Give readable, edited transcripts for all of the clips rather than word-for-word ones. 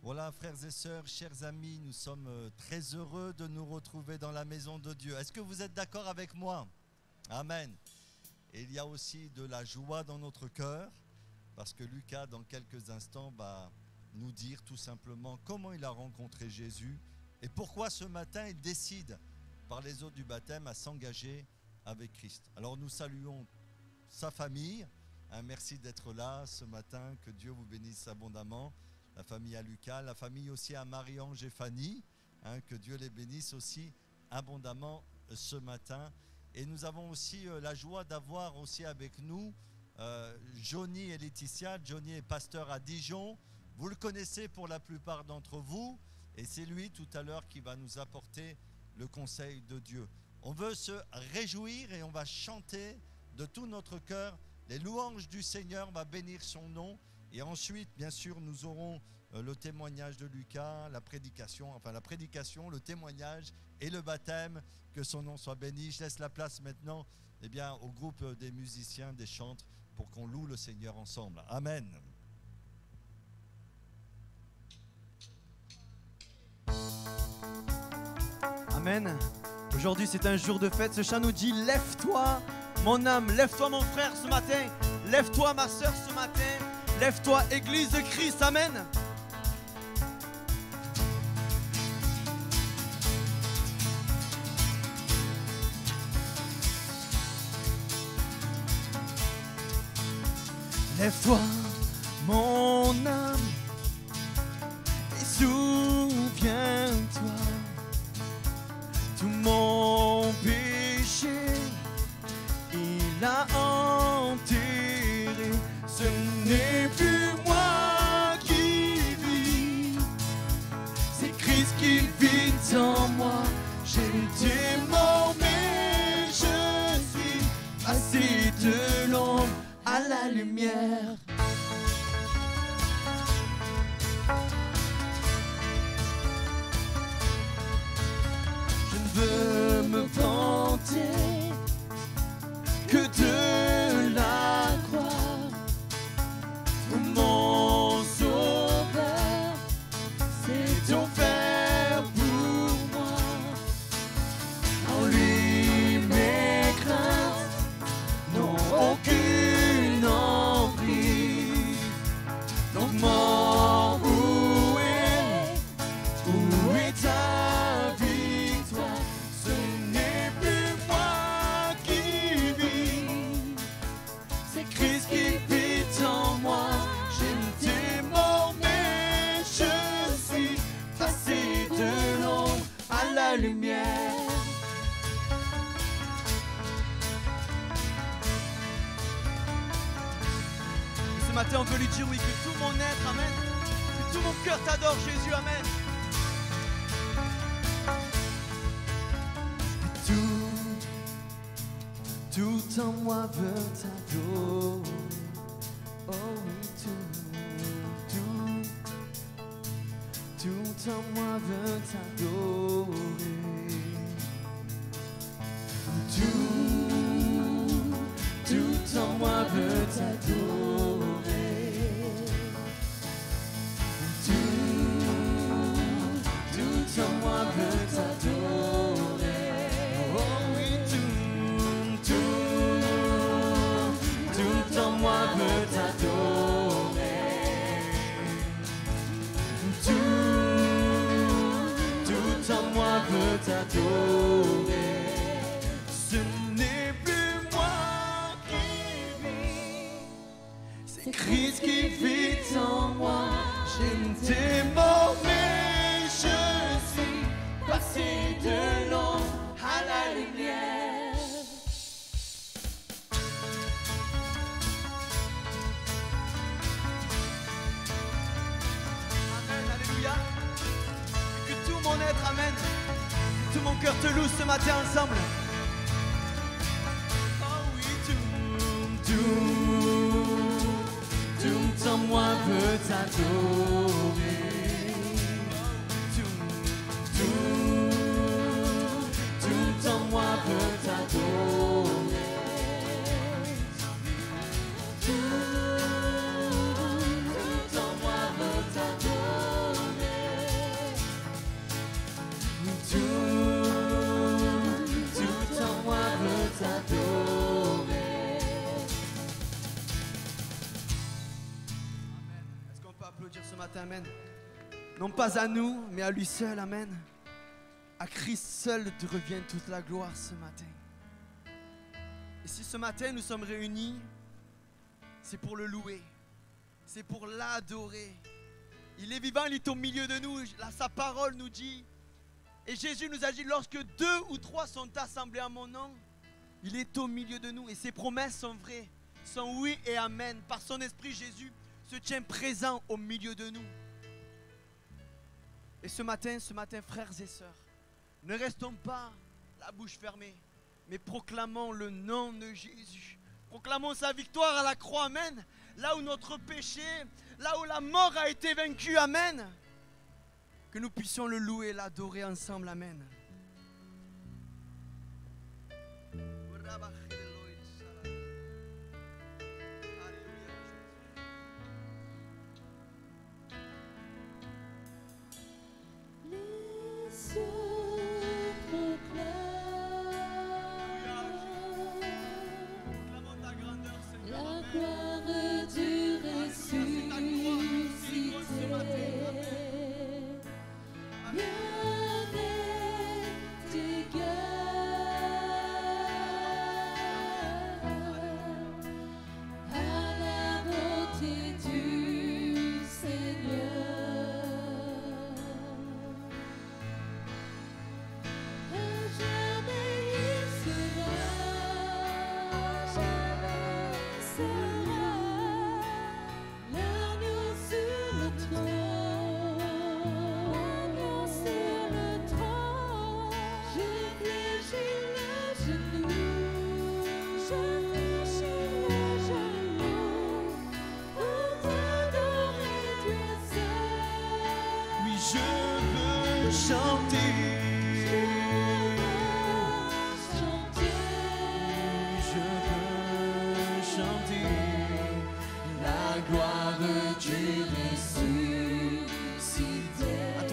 Voilà, frères et sœurs, chers amis, nous sommes très heureux de nous retrouver dans la maison de Dieu. Est-ce que vous êtes d'accord avec moi? Amen. Et il y a aussi de la joie dans notre cœur, parce que Lucas, dans quelques instants, va nous dire tout simplement comment il a rencontré Jésus et pourquoi ce matin il décide, par les eaux du baptême, à s'engager avec Christ. Alors nous saluons sa famille. Merci d'être là ce matin, que Dieu vous bénisse abondamment. La famille à Lucas, la famille aussi à Marie-Ange et Fanny, que Dieu les bénisse aussi abondamment ce matin. Et nous avons aussi la joie d'avoir aussi avec nous Johnny et Laetitia. Johnny est pasteur à Dijon. Vous le connaissez pour la plupart d'entre vous. Et c'est lui tout à l'heure qui va nous apporter le conseil de Dieu. On veut se réjouir et on va chanter de tout notre cœur les louanges du Seigneur, on va bénir son nom. Et ensuite, bien sûr, nous aurons le témoignage de Lucas, la prédication, le témoignage et le baptême. Que son nom soit béni. Je laisse la place maintenant au groupe des musiciens, des chantres, pour qu'on loue le Seigneur ensemble. Amen. Amen. Aujourd'hui, c'est un jour de fête. Ce chant nous dit: lève-toi, mon âme, lève-toi, mon frère, ce matin. Lève-toi, ma soeur, ce matin. Lève-toi, Église de Christ. Amen. Lève-toi, mon âme, et souviens-toi. Tout mon péché, il a enterré. Ce n'est plus moi qui vis, c'est Christ qui vit en moi. J'étais mort mais je suis passé de l'ombre à la lumière. Je ne veux me vanter que de la croix où mon sauveur s'est offert pour moi. En lui mes craintes n'ont aucune emprise. Donc mort, où est ta victoire? Ce n'est plus moi qui vis, c'est Christ qui vit en moi. J'étais mort mais je suis passé de l'ombre à la lumière. Ce matin, on veut lui dire oui, que tout mon être, amen, que tout mon cœur t'adore, Jésus, amen. Tout en moi veut t'adorer. Oh oui, tout en moi veut t'adorer. Tout en moi veut t'adorer. Tout en moi veut t'adorer. Oh oui, tout en moi veut t'adorer. Tout en moi veut t'adorer. Ce n'est plus moi qui vis, c'est Christ qui vit en moi. J'étais mort mais je suis passé de l'ombre à la lumière. Amen, alléluia. Et que tout mon être, amen, que tout mon cœur te loue ce matin ensemble. Oh oui, tout en moi veut t'adorer. Tout en moi veut t'adorer. Tout en moi veut t'adorer. Amen. Non pas à nous, mais à lui seul, Amen. À Christ seul revient toute la gloire ce matin. Et si ce matin nous sommes réunis, c'est pour le louer, c'est pour l'adorer. Il est vivant, il est au milieu de nous. Là, sa parole nous dit, et Jésus nous a dit, lorsque 2 ou 3 sont assemblés à mon nom, il est au milieu de nous. Et ses promesses sont vraies, sont oui et amen. Par son esprit, Jésus se tient présent au milieu de nous. Et ce matin, frères et sœurs, ne restons pas la bouche fermée, mais proclamons le nom de Jésus. Proclamons sa victoire à la croix, amen. Là où notre péché, là où la mort a été vaincue, amen. Que nous puissions le louer, l'adorer ensemble, amen.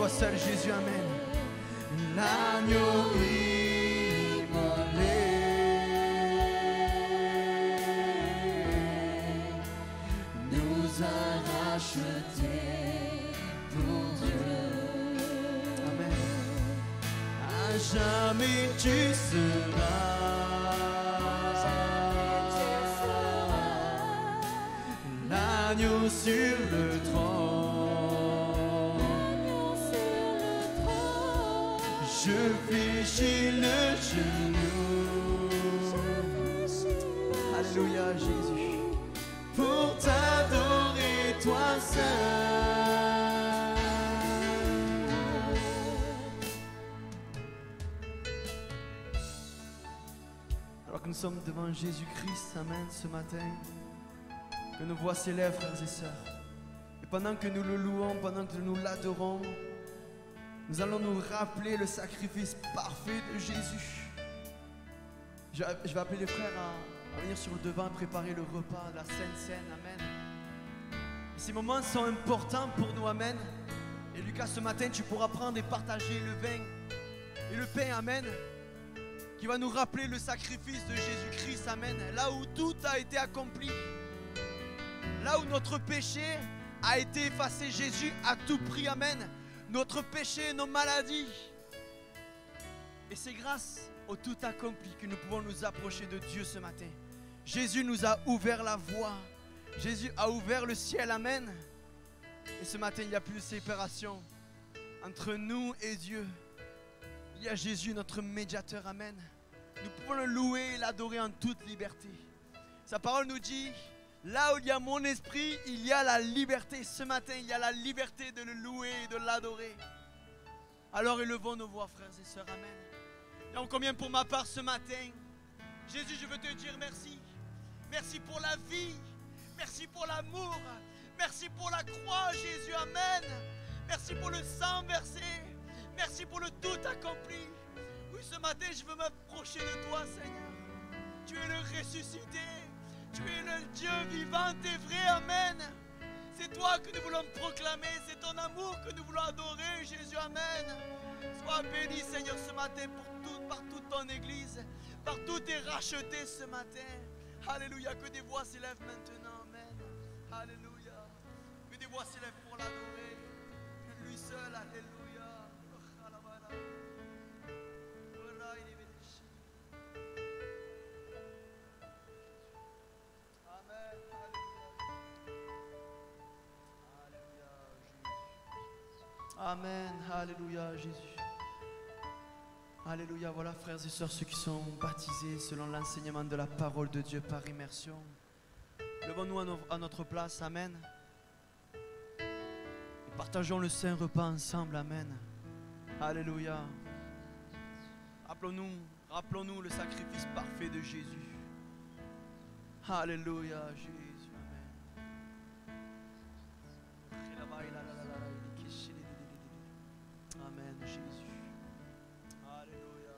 Seul Jésus, amen. L'agneau immolé nous a rachetés pour Dieu. Amen. À jamais tu seras l'agneau sur le trône. Je fléchis le genou. Alléluia Jésus. Pour t'adorer toi seul. Alors que nous sommes devant Jésus-Christ, amen, ce matin, que nos voix s'élèvent, frères et sœurs. Et pendant que nous le louons, pendant que nous l'adorons, nous allons nous rappeler le sacrifice parfait de Jésus. Je vais appeler les frères à venir sur le devant, préparer le repas, la Sainte Seine, amen. Et ces moments sont importants pour nous, amen. Et Lucas, ce matin, tu pourras prendre et partager le vin et le pain, amen, qui va nous rappeler le sacrifice de Jésus-Christ, amen. Là où tout a été accompli, là où notre péché a été effacé, Jésus a tout pris, amen. Notre péché, nos maladies. Et c'est grâce au tout accompli que nous pouvons nous approcher de Dieu ce matin. Jésus nous a ouvert la voie. Jésus a ouvert le ciel, amen. Et ce matin, il n'y a plus de séparation entre nous et Dieu. Il y a Jésus, notre médiateur, amen. Nous pouvons le louer et l'adorer en toute liberté. Sa parole nous dit, là où il y a mon esprit, il y a la liberté. Ce matin, il y a la liberté de le louer et de l'adorer. Alors élevons nos voix, frères et sœurs, amen. Et en combien pour ma part ce matin, Jésus, je veux te dire merci. Merci pour la vie. Merci pour l'amour. Merci pour la croix, Jésus, amen. Merci pour le sang versé. Merci pour le tout accompli. Oui, ce matin, je veux m'approcher de toi, Seigneur. Tu es le ressuscité. Tu es le Dieu vivant et vrai, amen. C'est toi que nous voulons proclamer, c'est ton amour que nous voulons adorer, Jésus, amen. Sois béni, Seigneur, ce matin par toute ton église, par tout est racheté ce matin. Alléluia, que des voix s'élèvent maintenant, amen. Alléluia, que des voix s'élèvent pour l'adorer. seul. Alléluia. Amen. Amen. Alléluia, Jésus. Alléluia. Voilà, frères et sœurs, ceux qui sont baptisés selon l'enseignement de la parole de Dieu par immersion. Levons-nous à notre place. Amen. Et partageons le saint repas ensemble. Amen. Alléluia. Rappelons-nous le sacrifice parfait de Jésus. Alléluia, Jésus. Amen. Amen, Jésus. Alléluia.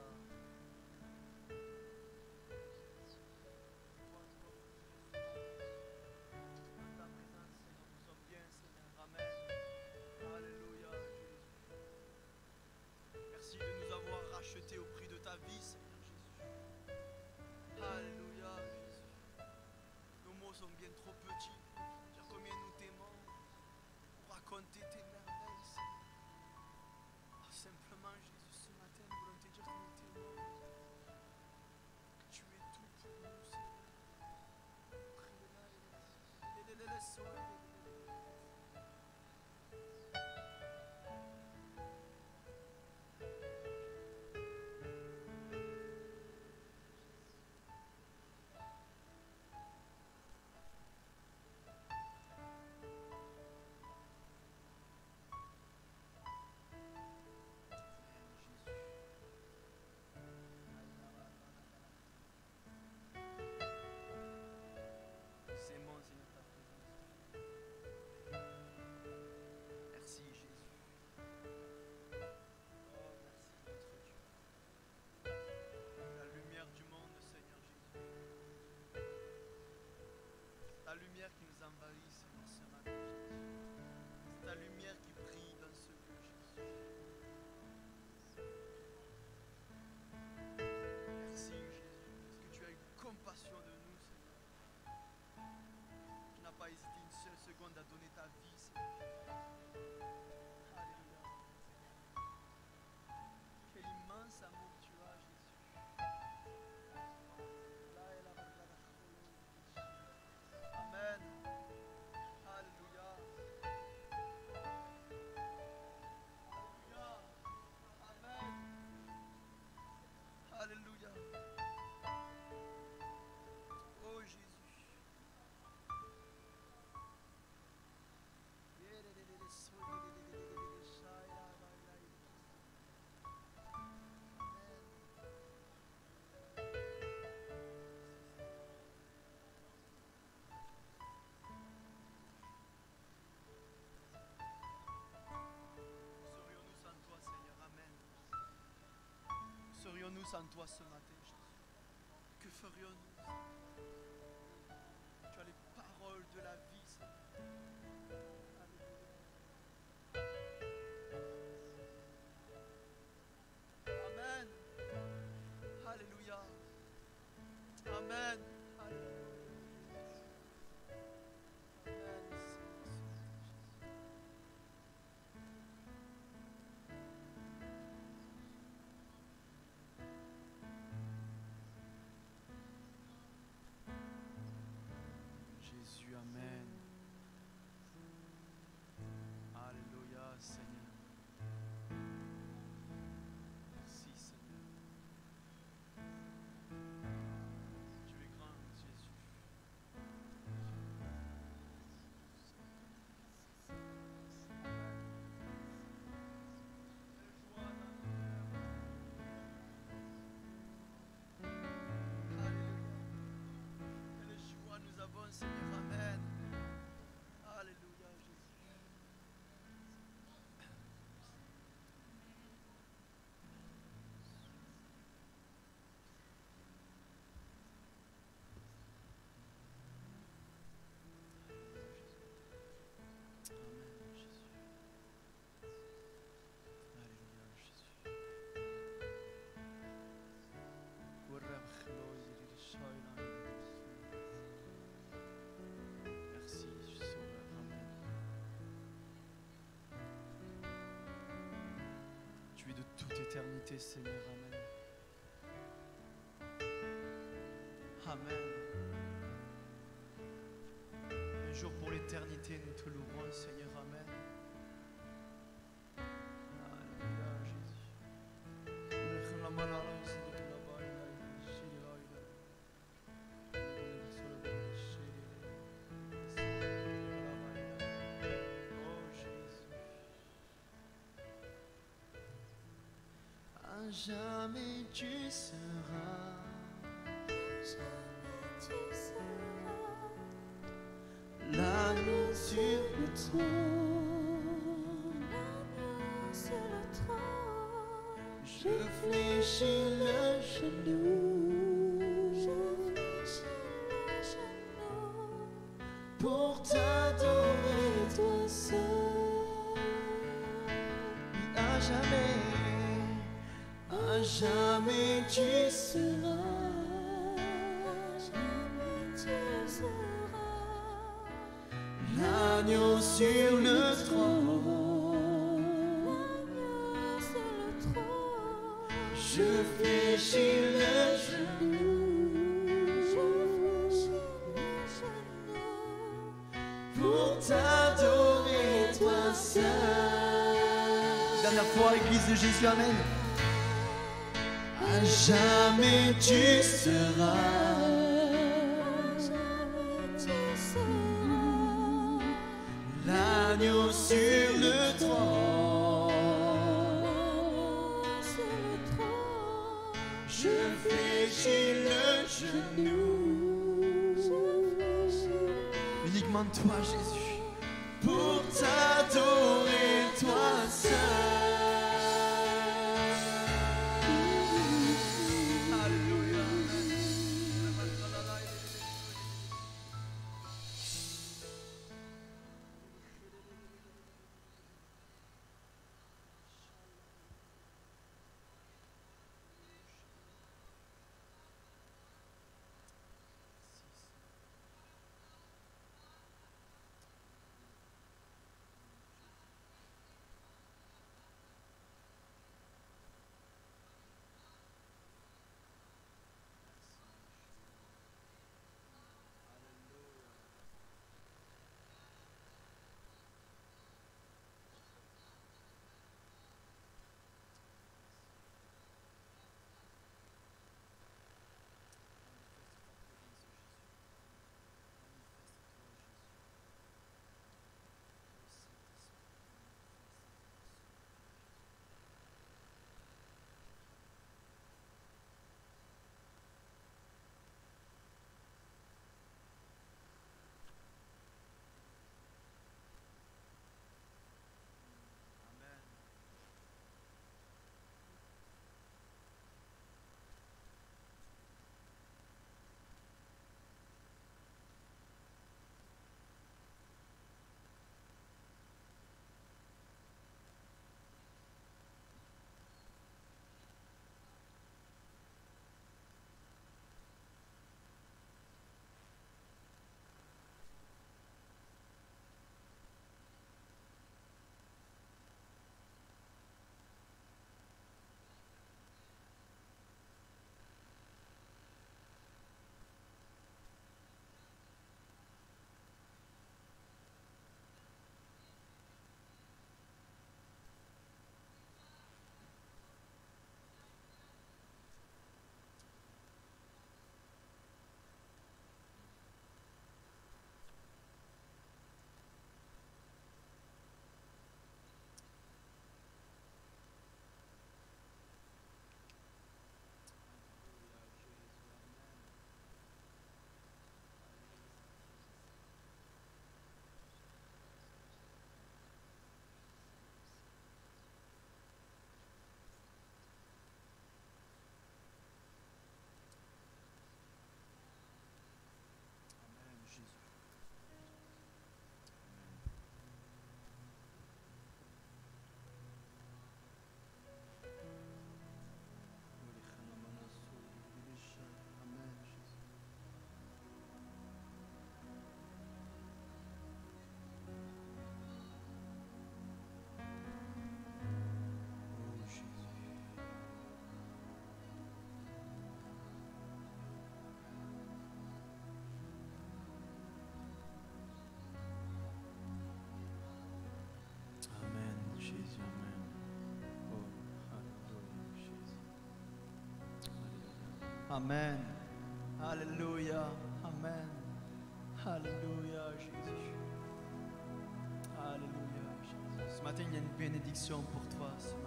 Dans ta présence, Seigneur, nous sommes bien, Seigneur. Amen. Alléluia, Jésus. Merci de nous avoir rachetés au prix de ta vie, Seigneur Jésus. Alléluia, Jésus. Nos mots sont bien trop petits pour dire combien nous t'aimons, pour raconter tes merveilles, Seigneur. Ah, simplement, Jésus, ce matin, nous voulons te dire que nous t'aimons, que tu es tout pour nous, Seigneur. Ta lumière qui nous envahit, Seigneur, ce matin, Jésus. C'est ta lumière qui brille dans ce lieu, Jésus. Merci, Jésus, parce que tu as eu compassion de nous, Seigneur. Tu n'as pas hésité une seule seconde à donner ta vie, Seigneur. Alléluia. Quel immense amour tu as, Jésus. Amen. Alléluia. Alléluia. Amen. Alléluia. Oh Jésus. Serions-nous sans toi, Seigneur? Amen. Serions-nous sans toi ce matin, Jésus? Que ferions-nous? Tu as les paroles de la vie, Seigneur. Amen. Alléluia. Amen. Alléluia. Amen. Jésus, Amen. de toute éternité, Seigneur. Amen. Amen. Un jour pour l'éternité, nous te louerons, Seigneur. Amen. Alléluia, Jésus. Jamais tu seras, l'agneau sur le trône, je fléchis le genou, pour t'adorer toi seul, à jamais tu seras, l'agneau sur le trône, je fléchis le genou, pour t'adorer toi seul. Dernière fois, Église de Jésus, amen. À jamais tu seras, l'agneau sur le trône, je fléchis le genou, uniquement toi Jésus, pour t'adorer toi seul. Amen. Alléluia. Amen. Alléluia, Jésus. Alléluia, Jésus. Ce matin, il y a une bénédiction pour toi, ce matin.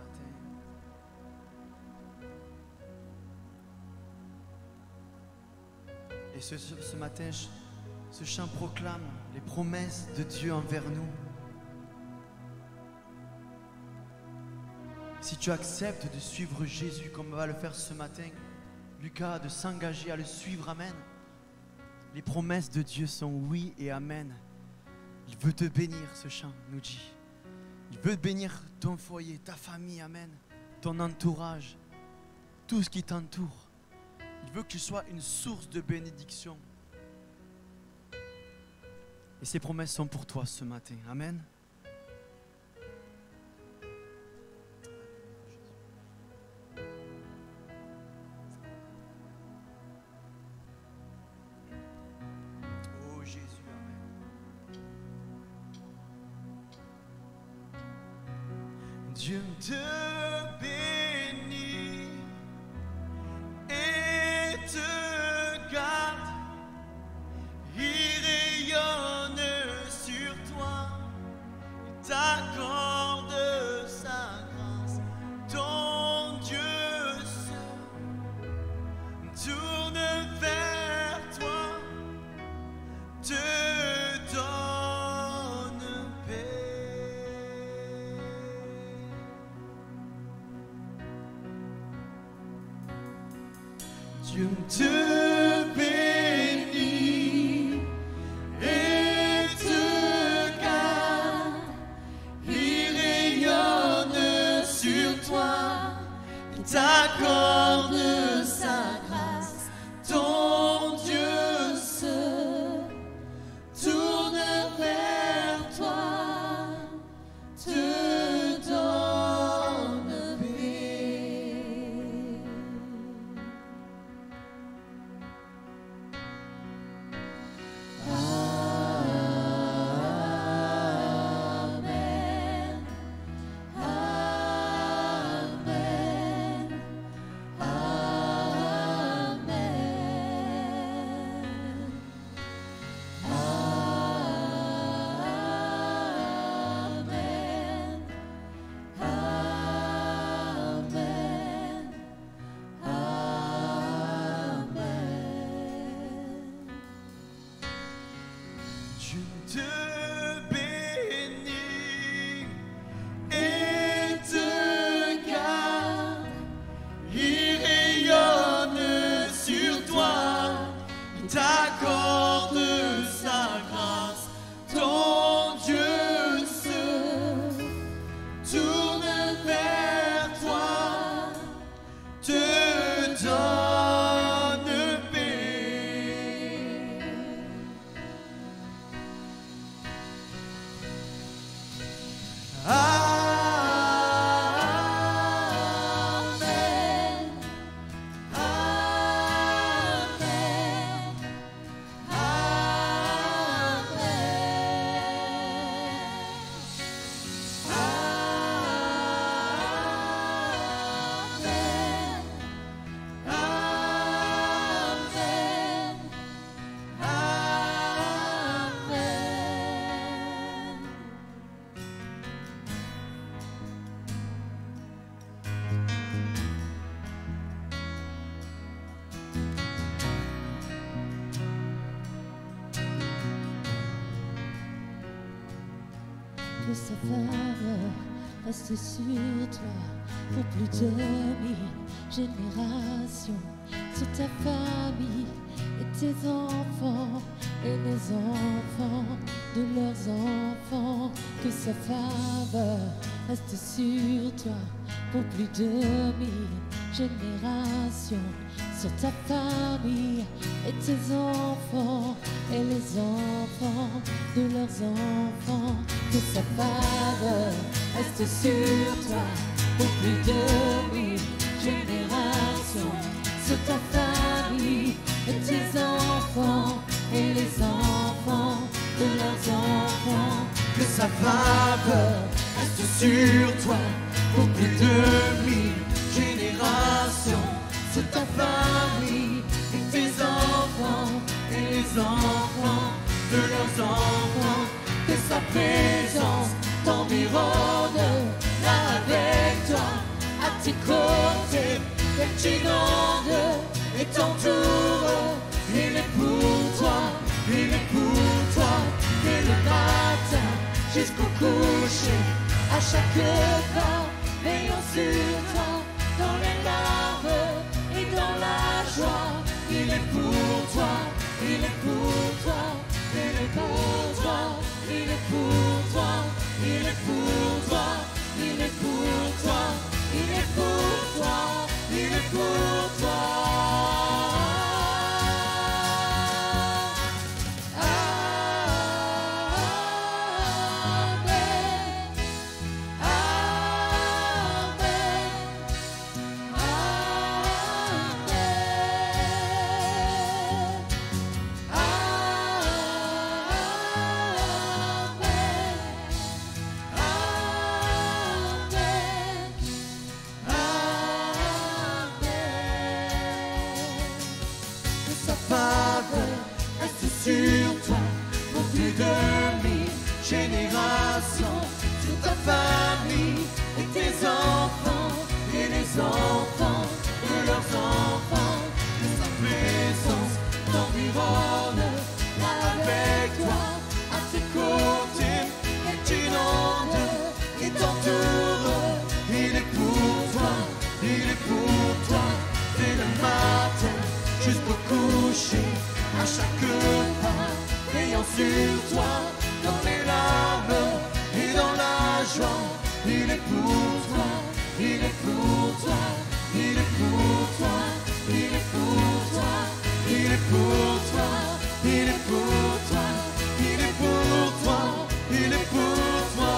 Et ce matin, ce chant proclame les promesses de Dieu envers nous. Si tu acceptes de suivre Jésus comme on va le faire ce matin, Lucas, de s'engager à le suivre, amen. Les promesses de Dieu sont oui et amen. Il veut te bénir, ce chant nous dit. Il veut bénir ton foyer, ta famille, amen. Ton entourage, tout ce qui t'entoure. Il veut que tu sois une source de bénédiction. Et ces promesses sont pour toi ce matin, amen. Dieu te bénit et te garde, il rayonne sur toi, il t'accorde sa grâce, ton Dieu seul tourne vers toi, te donne paix. Dieu te bénit et te garde, il rayonne sur toi, il t'accorde sa grâce, ton Dieu seul tourne vers toi, te donne paix. Dieu te bénit et te garde, il rayonne sur toi, il t'accorde sa grâce, ton Dieu seul tourne vers toi, te donne paix. Que sa faveur reste sur toi pour plus de 1000 générations, sur ta famille et tes enfants et les enfants de leurs enfants. Que sa faveur reste sur toi pour plus de 1000 générations, sur ta famille et tes enfants et les enfants de leurs enfants. Que sa faveur reste sur toi pour plus de 1000 générations, sur ta famille et tes enfants et les enfants de leurs enfants. Que sa faveur reste sur toi pour plus de 1000 générations, sur ta famille présence t'environne, là avec toi, à tes côtés, elle t'inonde et t'entoure. Il est pour toi, il est pour toi, dès le matin jusqu'au coucher, à chaque pas, veillant sur toi, dans les larmes et dans la joie. Il est pour toi, il est pour toi, il est pour toi, il est pour toi, il est pour toi, il est pour toi, il est pour toi, il est pour toi. Sur toi, pour plus de 1000 générations, sur ta famille et tes enfants, et les enfants de leurs enfants, que sa présence t'environne, là avec toi, à tes côtés, et t'inonde, et t'entoure. Il est pour toi, il est pour toi, dès le matin jusqu'au coucher. À chaque pas, veillant sur toi, dans les larmes et dans la joie. Il est pour toi, il est pour toi, il est pour toi, il est pour toi, il est pour toi, il est pour toi, il est pour toi, il est pour toi.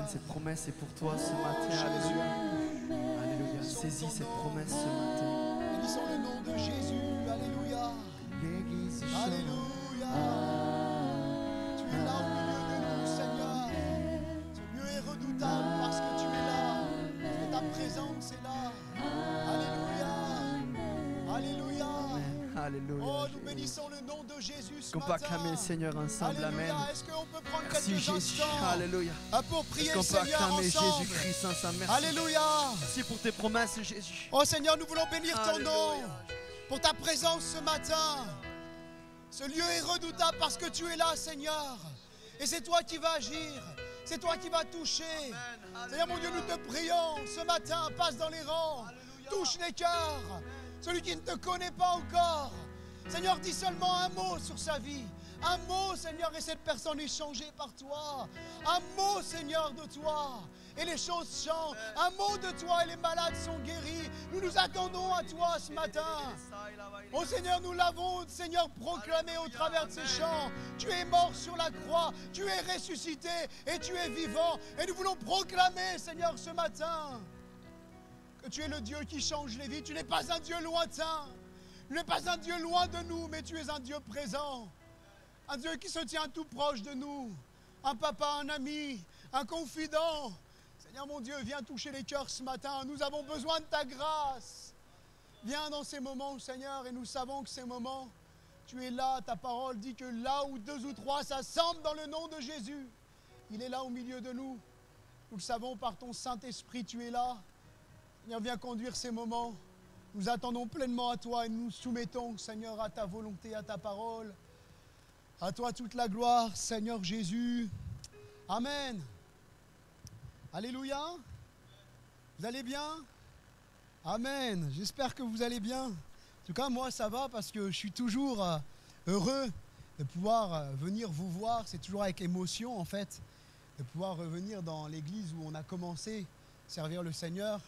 Cette promesse est pour toi ce matin. Alléluia. Alléluia. Saisis cette promesse ce matin. Bénissons le nom de Jésus. Alléluia. Alléluia. Tu es là au milieu de nous, Seigneur. Ce lieu est redoutable parce que tu es là. Et ta présence est là. Alléluia. Alléluia. Alléluia. Oh, nous bénissons le nom de Jésus ce Est-ce qu'on peut matin. acclamer le Seigneur ensemble? Alléluia. Amen. Est-ce qu'on peut prendre Merci quelques Jésus. instants Alléluia. pour prier Est-ce le qu'on peut Seigneur acclamer ensemble? Jésus-Christ ensemble? Merci. Alléluia. Merci pour tes promesses, Jésus. Oh Seigneur, nous voulons bénir ton Alléluia. nom pour ta présence ce matin. Ce lieu est redoutable parce que tu es là, Seigneur. Et c'est toi qui vas agir. C'est toi qui vas toucher. Seigneur mon Dieu, nous te prions ce matin. Passe dans les rangs. Touche les cœurs. Celui qui ne te connaît pas encore. Seigneur, dis seulement un mot sur sa vie. Un mot, Seigneur, et cette personne est changée par toi. Un mot, Seigneur, de toi. Et les choses changent. Un mot de toi et les malades sont guéris. Nous nous attendons à toi ce matin. Oh Seigneur, nous l'avons, Seigneur, proclamé au travers de ces chants. Tu es mort sur la croix, tu es ressuscité et tu es vivant. Et nous voulons proclamer, Seigneur, ce matin, que tu es le Dieu qui change les vies. Tu n'es pas un Dieu lointain. Tu n'es pas un Dieu loin de nous, mais tu es un Dieu présent. Un Dieu qui se tient tout proche de nous. Un papa, un ami, un confident. Seigneur mon Dieu, viens toucher les cœurs ce matin. Nous avons besoin de ta grâce. Viens dans ces moments, Seigneur, et nous savons que ces moments, tu es là. Ta parole dit que là où 2 ou 3 s'assemblent dans le nom de Jésus, il est là au milieu de nous. Nous le savons par ton Saint-Esprit, tu es là. Seigneur, viens conduire ces moments. Nous attendons pleinement à toi et nous nous soumettons, Seigneur, à ta volonté, à ta parole. À toi toute la gloire, Seigneur Jésus. Amen. Alléluia. Vous allez bien? Amen. J'espère que vous allez bien. En tout cas, moi, ça va parce que je suis toujours heureux de pouvoir venir vous voir. C'est toujours avec émotion, en fait, de pouvoir revenir dans l'église où on a commencé à servir le Seigneur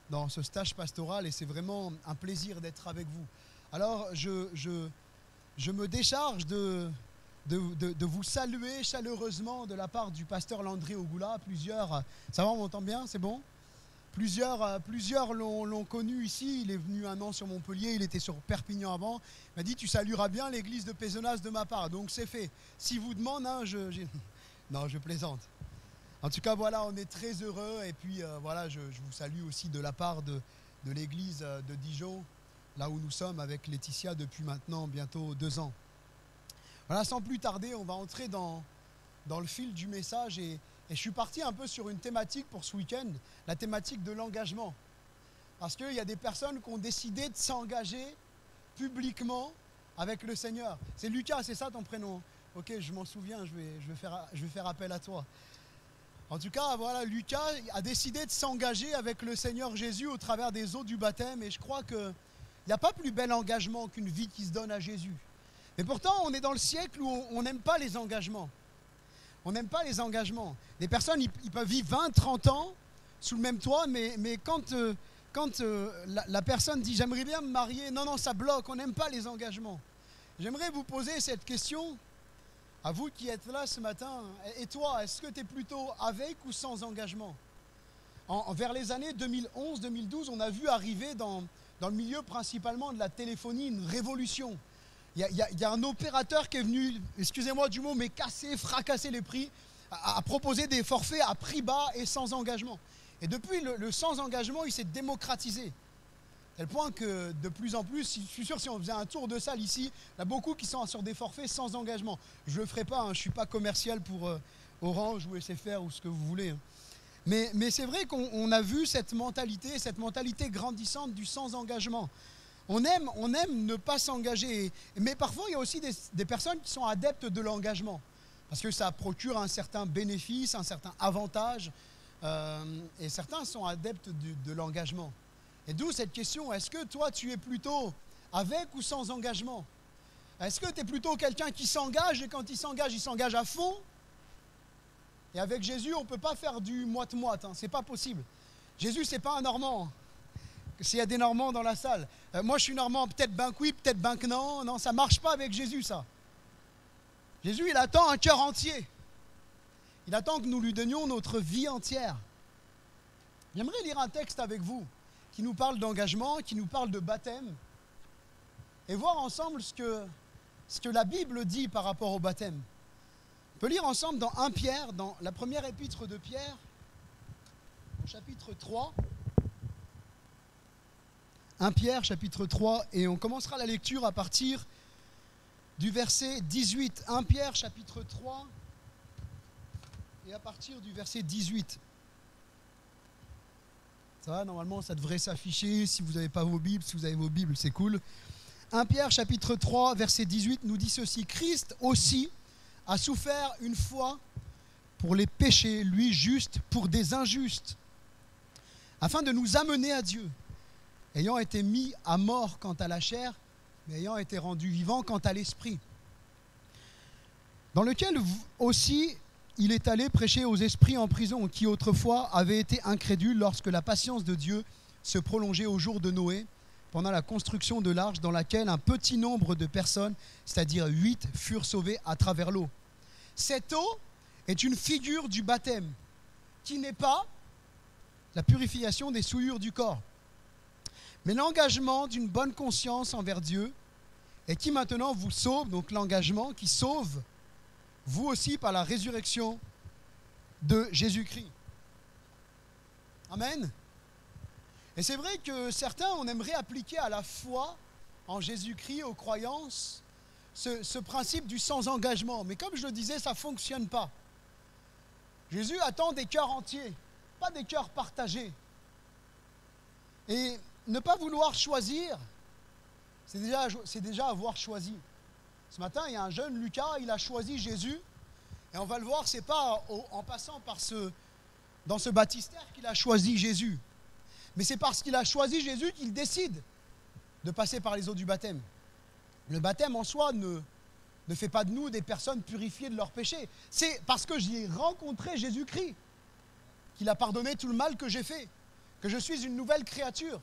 dans ce stage pastoral. Et c'est vraiment un plaisir d'être avec vous. Alors, je me décharge de vous saluer chaleureusement de la part du pasteur Landry Ogoula. Plusieurs, ça va, on m'entend bien, c'est bon? Plusieurs l'ont connu ici. Il est venu un an sur Montpellier, il était sur Perpignan avant. Il m'a dit, tu salueras bien l'église de Pézenas de ma part. Donc c'est fait. S'il vous demande, hein, non, je plaisante. En tout cas, voilà, on est très heureux. Et puis, voilà, je vous salue aussi de la part de l'église de Dijon, là où nous sommes avec Laetitia depuis maintenant bientôt 2 ans. Voilà, sans plus tarder, on va entrer dans le fil du message. Et je suis parti un peu sur une thématique pour ce week-end, la thématique de l'engagement. Parce qu'il y a des personnes qui ont décidé de s'engager publiquement avec le Seigneur. C'est Lucas, c'est ça ton prénom? Ok, je m'en souviens, je vais faire appel à toi. En tout cas, voilà, Lucas a décidé de s'engager avec le Seigneur Jésus au travers des eaux du baptême. Et je crois qu'il n'y a pas plus bel engagement qu'une vie qui se donne à Jésus. Mais pourtant, on est dans le siècle où on n'aime pas les engagements. On n'aime pas les engagements. Les personnes, ils peuvent vivre 20, 30 ans sous le même toit, mais quand la personne dit « j'aimerais bien me marier », non, ça bloque, on n'aime pas les engagements. J'aimerais vous poser cette question, à vous qui êtes là ce matin. Et toi, est-ce que tu es plutôt avec ou sans engagement? Vers les années 2011-2012, on a vu arriver dans le milieu principalement de la téléphonie une révolution. Il y a un opérateur qui est venu, excusez-moi du mot, mais fracasser les prix, à proposer des forfaits à prix bas et sans engagement. Et depuis, le sans engagement, il s'est démocratisé. À tel point que de plus en plus, je suis sûr si on faisait un tour de salle ici, il y a beaucoup qui sont sur des forfaits sans engagement. Je ne le ferai pas, hein, je ne suis pas commercial pour Orange ou SFR ou ce que vous voulez. Hein. Mais c'est vrai qu'on a vu cette mentalité grandissante du sans engagement. On aime ne pas s'engager, mais parfois il y a aussi des personnes qui sont adeptes de l'engagement, parce que ça procure un certain bénéfice, un certain avantage, et certains sont adeptes de l'engagement. Et d'où cette question, est-ce que toi tu es plutôt avec ou sans engagement? Est-ce que tu es plutôt quelqu'un qui s'engage, et quand il s'engage à fond? Et avec Jésus, on ne peut pas faire du moite-moite, hein, c'est pas possible. Jésus, c'est pas un Normand. S'il y a des Normands dans la salle. Moi, je suis Normand, peut-être ben que oui, peut-être ben que non. Non, ça ne marche pas avec Jésus, ça. Jésus, il attend un cœur entier. Il attend que nous lui donnions notre vie entière. J'aimerais lire un texte avec vous qui nous parle d'engagement, qui nous parle de baptême, et voir ensemble ce que la Bible dit par rapport au baptême. On peut lire ensemble dans 1 Pierre, dans la première épître de Pierre, au chapitre 3. 1 Pierre, chapitre 3, et on commencera la lecture à partir du verset 18. 1 Pierre, chapitre 3, et à partir du verset 18. Ça va, normalement, ça devrait s'afficher. Si vous n'avez pas vos Bibles, si vous avez vos Bibles, c'est cool. 1 Pierre, chapitre 3, verset 18, nous dit ceci. « Christ aussi a souffert une fois pour les péchés, lui juste pour des injustes, afin de nous amener à Dieu. Ayant été mis à mort quant à la chair, mais ayant été rendu vivant quant à l'esprit, dans lequel aussi il est allé prêcher aux esprits en prison, qui autrefois avaient été incrédules lorsque la patience de Dieu se prolongeait au jour de Noé, pendant la construction de l'arche dans laquelle un petit nombre de personnes, c'est-à-dire 8, furent sauvées à travers l'eau. Cette eau est une figure du baptême, qui n'est pas la purification des souillures du corps, mais l'engagement d'une bonne conscience envers Dieu, et qui maintenant vous sauve, donc l'engagement qui sauve, vous aussi par la résurrection de Jésus-Christ. Amen. Et c'est vrai que certains, on aimerait appliquer à la foi en Jésus-Christ, aux croyances, ce principe du sans-engagement. Mais comme je le disais, ça ne fonctionne pas. Jésus attend des cœurs entiers, pas des cœurs partagés. Et ne pas vouloir choisir, c'est déjà avoir choisi. Ce matin, il y a un jeune Lucas, il a choisi Jésus. Et on va le voir, ce n'est pas en passant dans ce baptistère qu'il a choisi Jésus. Mais c'est parce qu'il a choisi Jésus qu'il décide de passer par les eaux du baptême. Le baptême en soi ne fait pas de nous des personnes purifiées de leurs péchés. C'est parce que j'y ai rencontré Jésus-Christ qu'il a pardonné tout le mal que j'ai fait, que je suis une nouvelle créature.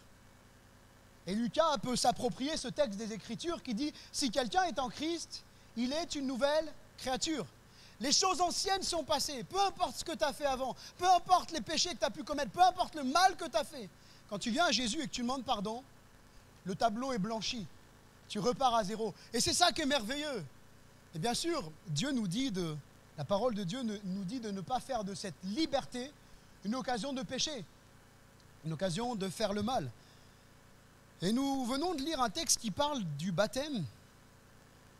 Et Lucas peut s'approprier ce texte des Écritures qui dit « Si quelqu'un est en Christ, il est une nouvelle créature. » Les choses anciennes sont passées, peu importe ce que tu as fait avant, peu importe les péchés que tu as pu commettre, peu importe le mal que tu as fait. Quand tu viens à Jésus et que tu demandes pardon, le tableau est blanchi. Tu repars à zéro. Et c'est ça qui est merveilleux. Et bien sûr, la parole de Dieu nous dit de ne pas faire de cette liberté une occasion de pécher, une occasion de faire le mal. Et nous venons de lire un texte qui parle du baptême.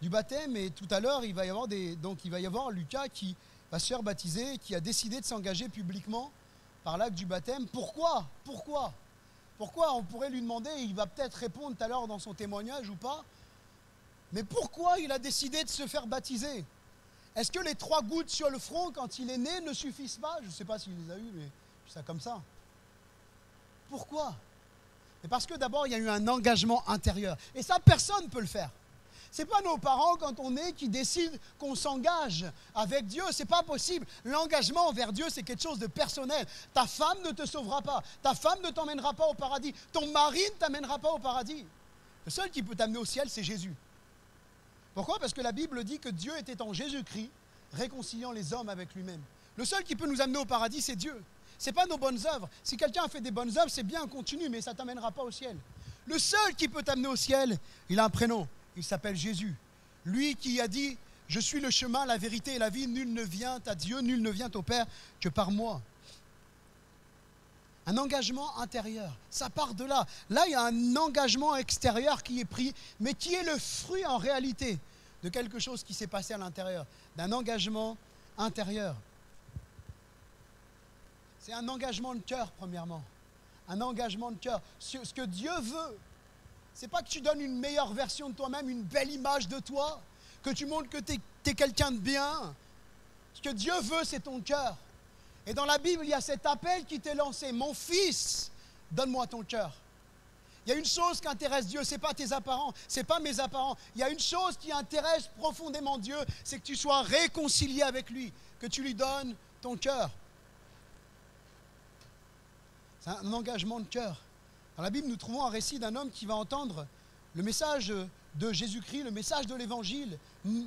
Et tout à l'heure, il va y avoir Lucas qui va se faire baptiser, qui a décidé de s'engager publiquement par l'acte du baptême. Pourquoi ? On pourrait lui demander, il va peut-être répondre tout à l'heure dans son témoignage ou pas, mais pourquoi il a décidé de se faire baptiser ? Est-ce que les 3 gouttes sur le front quand il est né ne suffisent pas ? Je ne sais pas s'il les a eues, mais c'est ça comme ça. Pourquoi ? Mais parce que d'abord, il y a eu un engagement intérieur. Et ça, personne ne peut le faire. Ce n'est pas nos parents, quand on est, qui décident qu'on s'engage avec Dieu. Ce n'est pas possible. L'engagement envers Dieu, c'est quelque chose de personnel. Ta femme ne te sauvera pas. Ta femme ne t'emmènera pas au paradis. Ton mari ne t'amènera pas au paradis. Le seul qui peut t'amener au ciel, c'est Jésus. Pourquoi ? Parce que la Bible dit que Dieu était en Jésus-Christ, réconciliant les hommes avec lui-même. Le seul qui peut nous amener au paradis, c'est Dieu. Ce n'est pas nos bonnes œuvres. Si quelqu'un a fait des bonnes œuvres, c'est bien, continue, mais ça ne t'amènera pas au ciel. Le seul qui peut t'amener au ciel, il a un prénom. Il s'appelle Jésus. Lui qui a dit « Je suis le chemin, la vérité et la vie. Nul ne vient à Dieu, nul ne vient au Père que par moi. » Un engagement intérieur, ça part de là. Là, il y a un engagement extérieur qui est pris, mais qui est le fruit en réalité de quelque chose qui s'est passé à l'intérieur, d'un engagement intérieur. C'est un engagement de cœur, premièrement. Un engagement de cœur. Ce que Dieu veut, c'est pas que tu donnes une meilleure version de toi-même, une belle image de toi, que tu montres que tu es quelqu'un de bien. Ce que Dieu veut, c'est ton cœur. Et dans la Bible, il y a cet appel qui t'est lancé. Mon fils, donne-moi ton cœur. Il y a une chose qui intéresse Dieu, ce n'est pas tes apparents, ce n'est pas mes apparents. Il y a une chose qui intéresse profondément Dieu, c'est que tu sois réconcilié avec lui, que tu lui donnes ton cœur. C'est un engagement de cœur. Dans la Bible, nous trouvons un récit d'un homme qui va entendre le message de Jésus-Christ, le message de l'Évangile.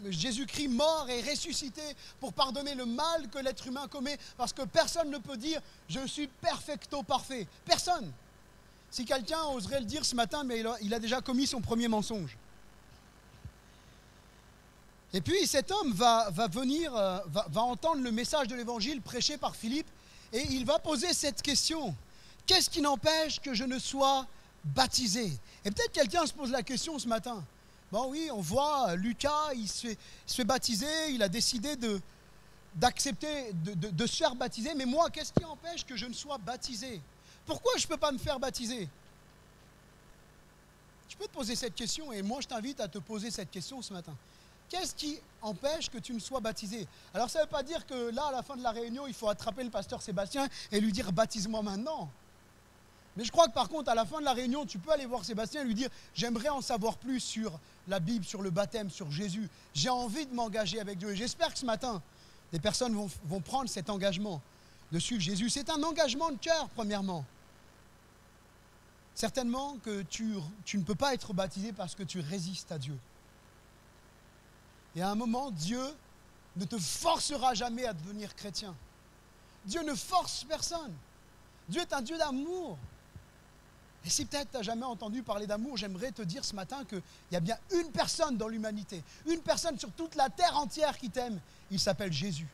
Jésus-Christ mort et ressuscité pour pardonner le mal que l'être humain commet, parce que personne ne peut dire « je suis perfecto parfait ». Personne. Si quelqu'un oserait le dire ce matin, mais il a déjà commis son premier mensonge. Et puis cet homme va entendre le message de l'Évangile prêché par Philippe, et il va poser cette question. Qu'est-ce qui n'empêche que je ne sois baptisé ? Et peut-être quelqu'un se pose la question ce matin. Bon oui, on voit Lucas, il se fait baptiser, il a décidé d'accepter de se faire baptiser, mais moi, qu'est-ce qui empêche que je ne sois baptisé ? Pourquoi je ne peux pas me faire baptiser ? Tu peux te poser cette question, et moi je t'invite à te poser cette question ce matin. Qu'est-ce qui empêche que tu ne sois baptisé ? Alors ça ne veut pas dire que là, à la fin de la réunion, il faut attraper le pasteur Sébastien et lui dire « baptise-moi maintenant ». Mais je crois que par contre, à la fin de la réunion, tu peux aller voir Sébastien et lui dire « j'aimerais en savoir plus sur la Bible, sur le baptême, sur Jésus. J'ai envie de m'engager avec Dieu. » Et j'espère que ce matin, des personnes vont prendre cet engagement de suivre Jésus. C'est un engagement de cœur, premièrement. Certainement que tu ne peux pas être baptisé parce que tu résistes à Dieu. Et à un moment, Dieu ne te forcera jamais à devenir chrétien. Dieu ne force personne. Dieu est un Dieu d'amour. Et si peut-être tu n'as jamais entendu parler d'amour, j'aimerais te dire ce matin qu'il y a bien une personne dans l'humanité, une personne sur toute la terre entière qui t'aime. Il s'appelle Jésus.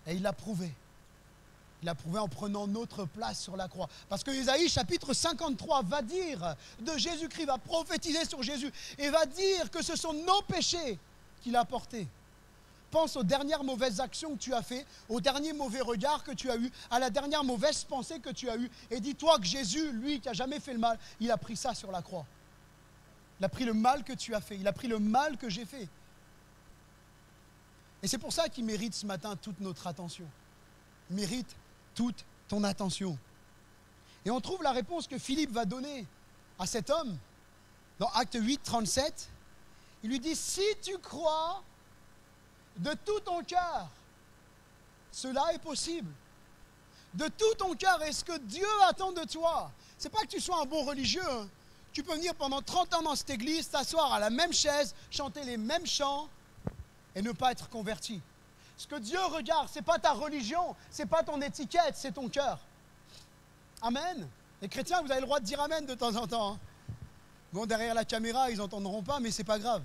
Et il l'a prouvé. Il l'a prouvé en prenant notre place sur la croix. Parce que Ésaïe chapitre 53 va dire de Jésus-Christ, va prophétiser sur Jésus et va dire que ce sont nos péchés qu'il a portés. Pense aux dernières mauvaises actions que tu as faites, au dernier mauvais regard que tu as eu, à la dernière mauvaise pensée que tu as eue. Et dis-toi que Jésus, lui, qui n'a jamais fait le mal, il a pris ça sur la croix. Il a pris le mal que tu as fait, il a pris le mal que j'ai fait. Et c'est pour ça qu'il mérite ce matin toute notre attention. Il mérite toute ton attention. Et on trouve la réponse que Philippe va donner à cet homme dans Acte 8, 37. Il lui dit, si tu crois de tout ton cœur, cela est possible. De tout ton cœur, et ce que Dieu attend de toi, c'est pas que tu sois un bon religieux, hein, Tu peux venir pendant 30 ans dans cette église, t'asseoir à la même chaise, chanter les mêmes chants et ne pas être converti. Ce que Dieu regarde, ce n'est pas ta religion, ce n'est pas ton étiquette, c'est ton cœur. Amen. Les chrétiens, vous avez le droit de dire amen de temps en temps. Hein. Bon, derrière la caméra, ils n'entendront pas, mais ce n'est pas grave.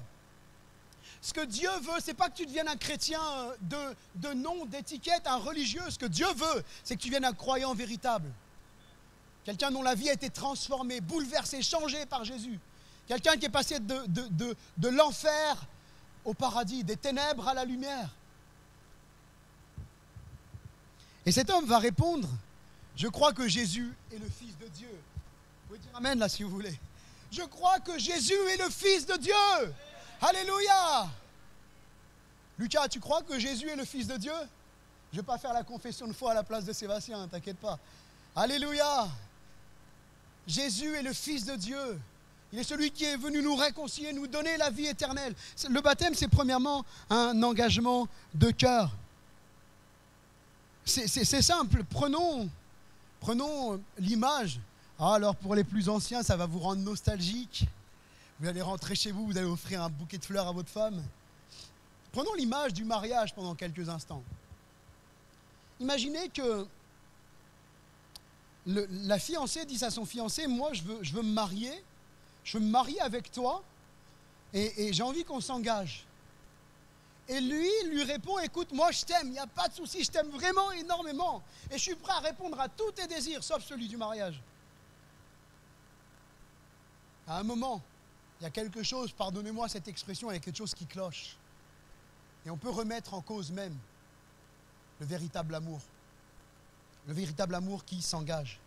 Ce que Dieu veut, ce n'est pas que tu deviennes un chrétien de nom, d'étiquette, un religieux. Ce que Dieu veut, c'est que tu deviennes un croyant véritable. Quelqu'un dont la vie a été transformée, bouleversée, changée par Jésus. Quelqu'un qui est passé de l'enfer au paradis, des ténèbres à la lumière. Et cet homme va répondre, je crois que Jésus est le Fils de Dieu. Vous pouvez dire amen là si vous voulez. Je crois que Jésus est le Fils de Dieu. Alléluia. Lucas, tu crois que Jésus est le Fils de Dieu? Je ne vais pas faire la confession de foi à la place de Sébastien, ne t'inquiète pas. Alléluia. Jésus est le Fils de Dieu. Il est celui qui est venu nous réconcilier, nous donner la vie éternelle. Le baptême, c'est premièrement un engagement de cœur. C'est simple, prenons l'image. Ah, alors pour les plus anciens, ça va vous rendre nostalgique. Vous allez rentrer chez vous, vous allez offrir un bouquet de fleurs à votre femme. Prenons l'image du mariage pendant quelques instants. Imaginez que la fiancée dit à son fiancé, moi je veux me marier, je veux me marier avec toi et j'ai envie qu'on s'engage. Et lui répond, écoute, moi je t'aime, il n'y a pas de souci, je t'aime vraiment énormément. Et je suis prêt à répondre à tous tes désirs, sauf celui du mariage. À un moment, il y a quelque chose, pardonnez-moi cette expression, il y a quelque chose qui cloche. Et on peut remettre en cause même le véritable amour. Le véritable amour qui s'engage.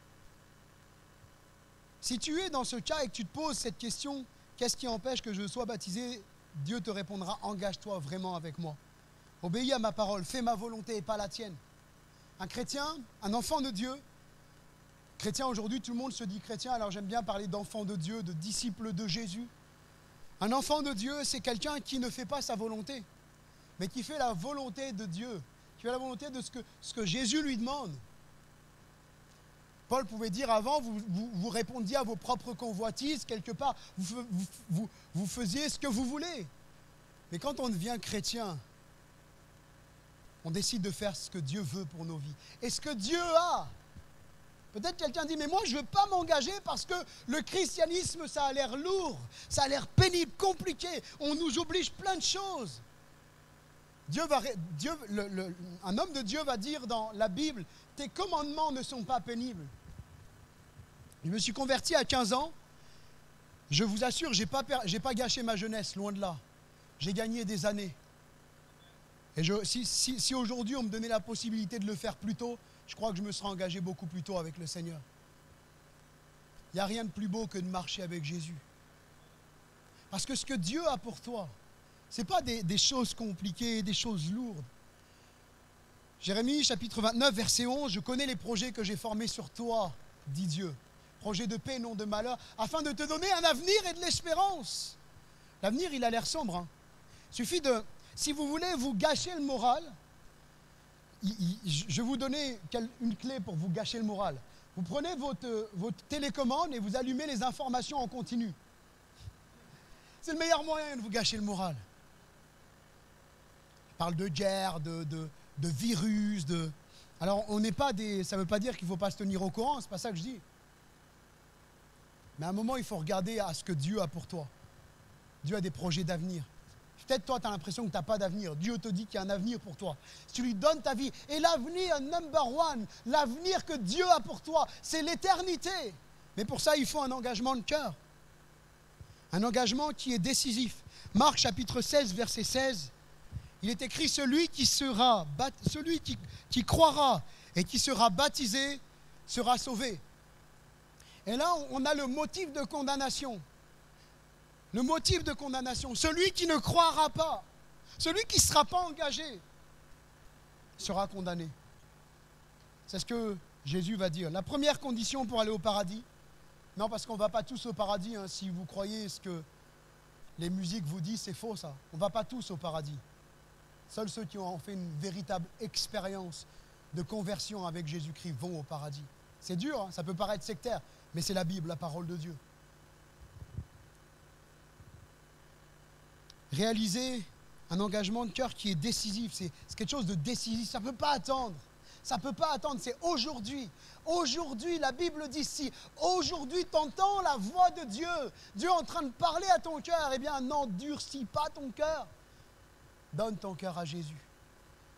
Si tu es dans ce cas et que tu te poses cette question, qu'est-ce qui empêche que je sois baptisé? Dieu te répondra, engage-toi vraiment avec moi. Obéis à ma parole, fais ma volonté et pas la tienne. Un chrétien, un enfant de Dieu, chrétien aujourd'hui, tout le monde se dit chrétien, alors j'aime bien parler d'enfant de Dieu, de disciple de Jésus. Un enfant de Dieu, c'est quelqu'un qui ne fait pas sa volonté, mais qui fait la volonté de Dieu, qui fait la volonté de ce que Jésus lui demande. Paul pouvait dire avant, vous répondiez à vos propres convoitises, quelque part, vous faisiez ce que vous voulez. Mais quand on devient chrétien, on décide de faire ce que Dieu veut pour nos vies. Et ce que Dieu a. Peut-être quelqu'un dit, mais moi je ne veux pas m'engager parce que le christianisme, ça a l'air lourd, ça a l'air pénible, compliqué, on nous oblige plein de choses. Un homme de Dieu va dire dans la Bible, tes commandements ne sont pas pénibles. Je me suis converti à 15 ans. Je vous assure, je n'ai pas gâché ma jeunesse, loin de là. J'ai gagné des années. Et si aujourd'hui on me donnait la possibilité de le faire plus tôt, je crois que je me serais engagé beaucoup plus tôt avec le Seigneur. Il n'y a rien de plus beau que de marcher avec Jésus. Parce que ce que Dieu a pour toi, ce n'est pas des choses compliquées, des choses lourdes. Jérémie chapitre 29, verset 11, « Je connais les projets que j'ai formés sur toi, dit Dieu. Projets de paix, non de malheur, afin de te donner un avenir et de l'espérance. » L'avenir, il a l'air sombre. Hein. Il suffit de, si vous voulez vous gâcher le moral, je vais vous donner une clé pour vous gâcher le moral. Vous prenez votre télécommande et vous allumez les informations en continu. C'est le meilleur moyen de vous gâcher le moral. Je parle de guerre, de virus, Alors, on n'est pas ça ne veut pas dire qu'il ne faut pas se tenir au courant, c'est pas ça que je dis. Mais à un moment, il faut regarder à ce que Dieu a pour toi. Dieu a des projets d'avenir. Peut-être toi, tu as l'impression que tu n'as pas d'avenir. Dieu te dit qu'il y a un avenir pour toi. Si tu lui donnes ta vie. Et l'avenir number one, l'avenir que Dieu a pour toi, c'est l'éternité. Mais pour ça, il faut un engagement de cœur. Un engagement qui est décisif. Marc chapitre 16, verset 16. Il est écrit, celui qui croira et qui sera baptisé sera sauvé. Et là, on a le motif de condamnation. Le motif de condamnation. Celui qui ne croira pas, celui qui ne sera pas engagé, sera condamné. C'est ce que Jésus va dire. La première condition pour aller au paradis, non, parce qu'on ne va pas tous au paradis, hein, si vous croyez ce que les musiques vous disent, c'est faux ça. On ne va pas tous au paradis. Seuls ceux qui ont fait une véritable expérience de conversion avec Jésus-Christ vont au paradis. C'est dur, hein, ça peut paraître sectaire, mais c'est la Bible, la parole de Dieu. réaliser un engagement de cœur qui est décisif. C'est quelque chose de décisif. Ça ne peut pas attendre. Ça ne peut pas attendre. C'est aujourd'hui. Aujourd'hui, la Bible dit si aujourd'hui tu entends la voix de Dieu, Dieu est en train de parler à ton cœur, eh bien n'endurcis pas ton cœur. Donne ton cœur à Jésus.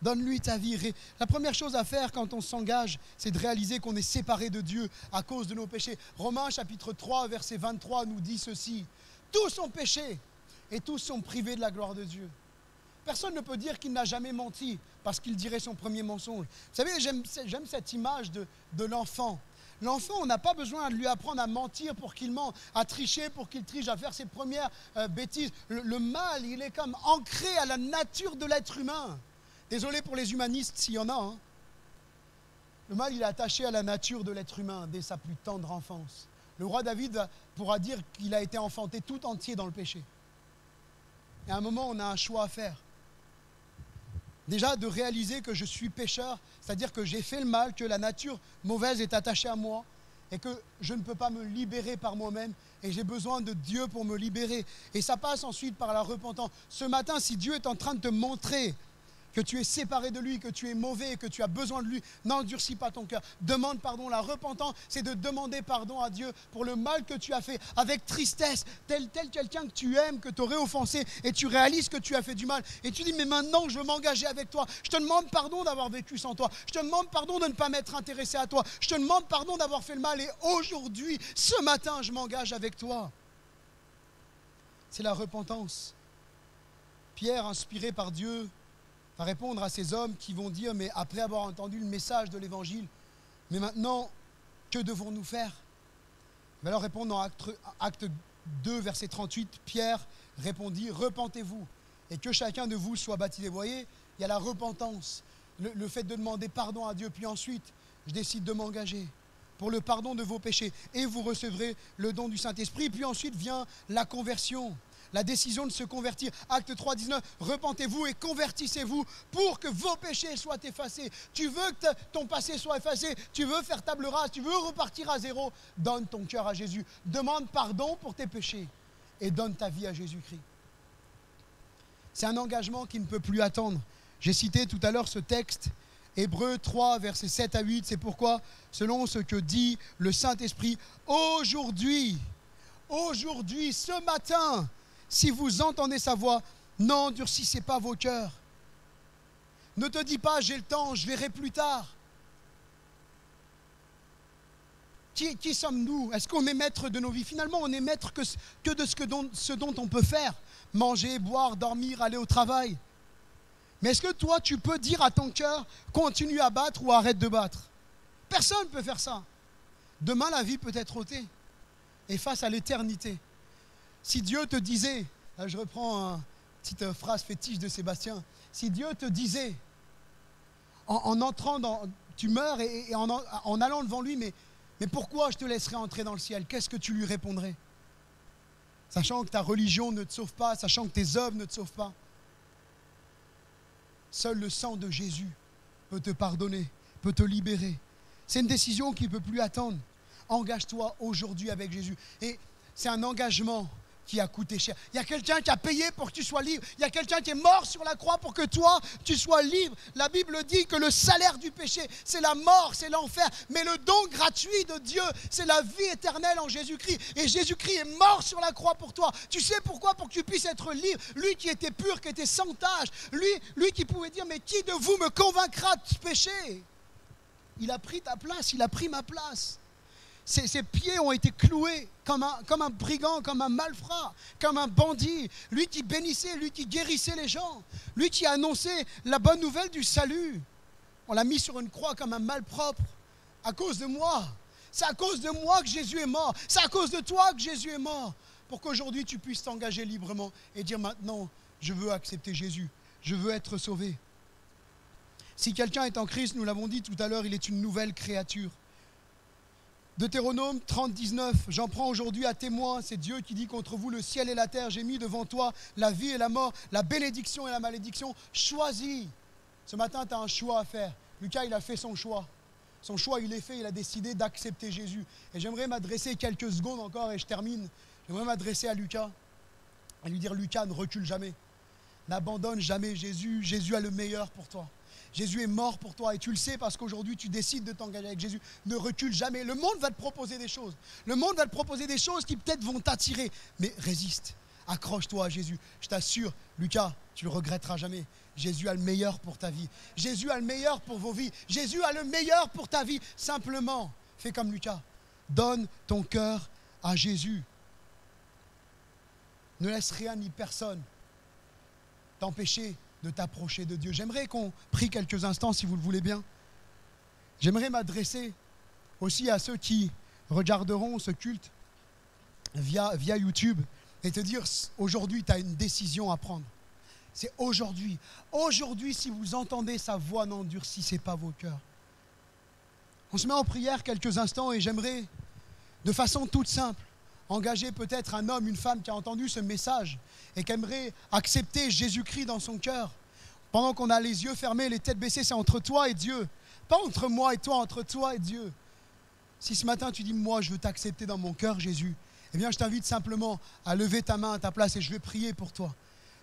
Donne-lui ta vie. La première chose à faire quand on s'engage, c'est de réaliser qu'on est séparé de Dieu à cause de nos péchés. Romains chapitre 3, verset 23 nous dit ceci. Tous ont péché et tous sont privés de la gloire de Dieu. Personne ne peut dire qu'il n'a jamais menti parce qu'il dirait son premier mensonge. Vous savez, j'aime cette image de l'enfant. L'enfant, on n'a pas besoin de lui apprendre à mentir pour qu'il mente, à tricher pour qu'il triche, à faire ses premières bêtises. Le mal, il est comme ancré à la nature de l'être humain. Désolé pour les humanistes s'il y en a. Hein. Le mal, il est attaché à la nature de l'être humain dès sa plus tendre enfance. Le roi David pourra dire qu'il a été enfanté tout entier dans le péché. Et à un moment, on a un choix à faire. Déjà, de réaliser que je suis pécheur, c'est-à-dire que j'ai fait le mal, que la nature mauvaise est attachée à moi et que je ne peux pas me libérer par moi-même et j'ai besoin de Dieu pour me libérer. Et ça passe ensuite par la repentance. Ce matin, si Dieu est en train de te montrer que tu es séparé de lui, que tu es mauvais, que tu as besoin de lui, n'endurcis pas ton cœur. Demande pardon. La repentance, c'est de demander pardon à Dieu pour le mal que tu as fait avec tristesse, tel quelqu'un que tu aimes, que tu aurais offensé, et tu réalises que tu as fait du mal. Et tu dis, mais maintenant, je veux m'engager avec toi. Je te demande pardon d'avoir vécu sans toi. Je te demande pardon de ne pas m'être intéressé à toi. Je te demande pardon d'avoir fait le mal. Et aujourd'hui, ce matin, je m'engage avec toi. C'est la repentance. Pierre, inspiré par Dieu, va répondre à ces hommes qui vont dire, mais après avoir entendu le message de l'Évangile, mais maintenant, que devons-nous faire? Il va leur répondre dans acte 2, verset 38, Pierre répondit, repentez-vous et que chacun de vous soit baptisé. Vous voyez, il y a la repentance, le fait de demander pardon à Dieu, puis ensuite, je décide de m'engager pour le pardon de vos péchés et vous recevrez le don du Saint-Esprit. Puis ensuite vient la conversion. La décision de se convertir. Acte 3, 19, repentez-vous et convertissez-vous pour que vos péchés soient effacés. Tu veux que ton passé soit effacé, tu veux faire table rase, tu veux repartir à zéro, donne ton cœur à Jésus. Demande pardon pour tes péchés et donne ta vie à Jésus-Christ. C'est un engagement qui ne peut plus attendre. J'ai cité tout à l'heure ce texte, Hébreux 3, versets 7 à 8. C'est pourquoi, selon ce que dit le Saint-Esprit, aujourd'hui, ce matin, si vous entendez sa voix, n'endurcissez pas vos cœurs. Ne te dis pas, j'ai le temps, je verrai plus tard. Qui sommes-nous? Est-ce qu'on est maître de nos vies? Finalement, on est maître que de ce dont on peut faire. Manger, boire, dormir, aller au travail. Mais est-ce que toi, tu peux dire à ton cœur, continue à battre ou arrête de battre? Personne ne peut faire ça. Demain, la vie peut être ôtée. Et face à l'éternité, si Dieu te disait, là je reprends une petite phrase fétiche de Sébastien, si Dieu te disait, en entrant dans, tu meurs et en allant devant lui, mais pourquoi je te laisserai entrer dans le ciel? Qu'est-ce que tu lui répondrais? Sachant que ta religion ne te sauve pas, sachant que tes œuvres ne te sauvent pas. Seul le sang de Jésus peut te pardonner, peut te libérer. C'est une décision qui ne peut plus attendre. Engage-toi aujourd'hui avec Jésus. Et c'est un engagement qui a coûté cher. Il y a quelqu'un qui a payé pour que tu sois libre. Il y a quelqu'un qui est mort sur la croix pour que toi, tu sois libre. La Bible dit que le salaire du péché, c'est la mort, c'est l'enfer. Mais le don gratuit de Dieu, c'est la vie éternelle en Jésus-Christ. Et Jésus-Christ est mort sur la croix pour toi. Tu sais pourquoi? Pour que tu puisses être libre. Lui qui était pur, qui était sans tache. Lui qui pouvait dire, mais qui de vous me convaincra de ce péché? Il a pris ta place, il a pris ma place. Ses pieds ont été cloués comme un brigand, comme un malfrat, comme un bandit. Lui qui bénissait, lui qui guérissait les gens. Lui qui annonçait la bonne nouvelle du salut. On l'a mis sur une croix comme un malpropre à cause de moi. C'est à cause de moi que Jésus est mort. C'est à cause de toi que Jésus est mort. Pour qu'aujourd'hui tu puisses t'engager librement et dire maintenant, je veux accepter Jésus. Je veux être sauvé. Si quelqu'un est en Christ, nous l'avons dit tout à l'heure, il est une nouvelle créature. Deutéronome 30, 19, j'en prends aujourd'hui à témoin, c'est Dieu qui dit contre vous, le ciel et la terre, j'ai mis devant toi la vie et la mort, la bénédiction et la malédiction, choisis. Ce matin, tu as un choix à faire. Lucas, il a fait son choix. Son choix, il est fait, il a décidé d'accepter Jésus. Et j'aimerais m'adresser quelques secondes encore, et je termine. J'aimerais m'adresser à Lucas, et lui dire, Lucas, ne recule jamais. N'abandonne jamais Jésus. Jésus a le meilleur pour toi. Jésus est mort pour toi et tu le sais parce qu'aujourd'hui tu décides de t'engager avec Jésus. Ne recule jamais. Le monde va te proposer des choses. Le monde va te proposer des choses qui peut-être vont t'attirer. Mais résiste. Accroche-toi à Jésus. Je t'assure, Lucas, tu ne le regretteras jamais. Jésus a le meilleur pour ta vie. Jésus a le meilleur pour vos vies. Jésus a le meilleur pour ta vie. Simplement, fais comme Lucas. Donne ton cœur à Jésus. Ne laisse rien ni personne t'empêcher de t'approcher de Dieu. J'aimerais qu'on prie quelques instants, si vous le voulez bien. J'aimerais m'adresser aussi à ceux qui regarderont ce culte via YouTube et te dire, aujourd'hui, tu as une décision à prendre. C'est aujourd'hui. Aujourd'hui, si vous entendez sa voix, n'endurcissez pas vos cœurs. On se met en prière quelques instants et j'aimerais, de façon toute simple, engager peut-être un homme, une femme qui a entendu ce message et qui aimerait accepter Jésus-Christ dans son cœur. Pendant qu'on a les yeux fermés, les têtes baissées, c'est entre toi et Dieu. Pas entre moi et toi, entre toi et Dieu. Si ce matin tu dis, moi je veux t'accepter dans mon cœur, Jésus, eh bien je t'invite simplement à lever ta main à ta place et je vais prier pour toi.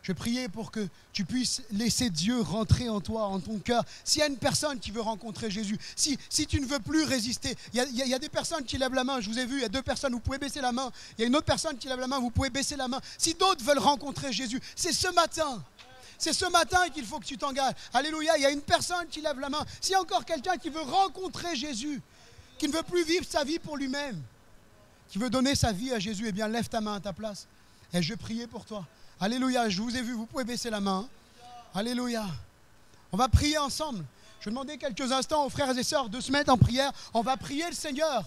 Je vais prier pour que tu puisses laisser Dieu rentrer en toi, en ton cœur. S'il y a une personne qui veut rencontrer Jésus, si tu ne veux plus résister, il y a des personnes qui lèvent la main, je vous ai vu, il y a 2 personnes, vous pouvez baisser la main. Il y a une autre personne qui lève la main, vous pouvez baisser la main. Si d'autres veulent rencontrer Jésus, c'est ce matin. C'est ce matin qu'il faut que tu t'engages. Alléluia, il y a une personne qui lève la main. S'il y a encore quelqu'un qui veut rencontrer Jésus, qui ne veut plus vivre sa vie pour lui-même, qui veut donner sa vie à Jésus, eh bien lève ta main à ta place. Et je vais prier pour toi. Alléluia, je vous ai vu, vous pouvez baisser la main. Alléluia. On va prier ensemble. Je vais demander quelques instants aux frères et sœurs de se mettre en prière. On va prier le Seigneur.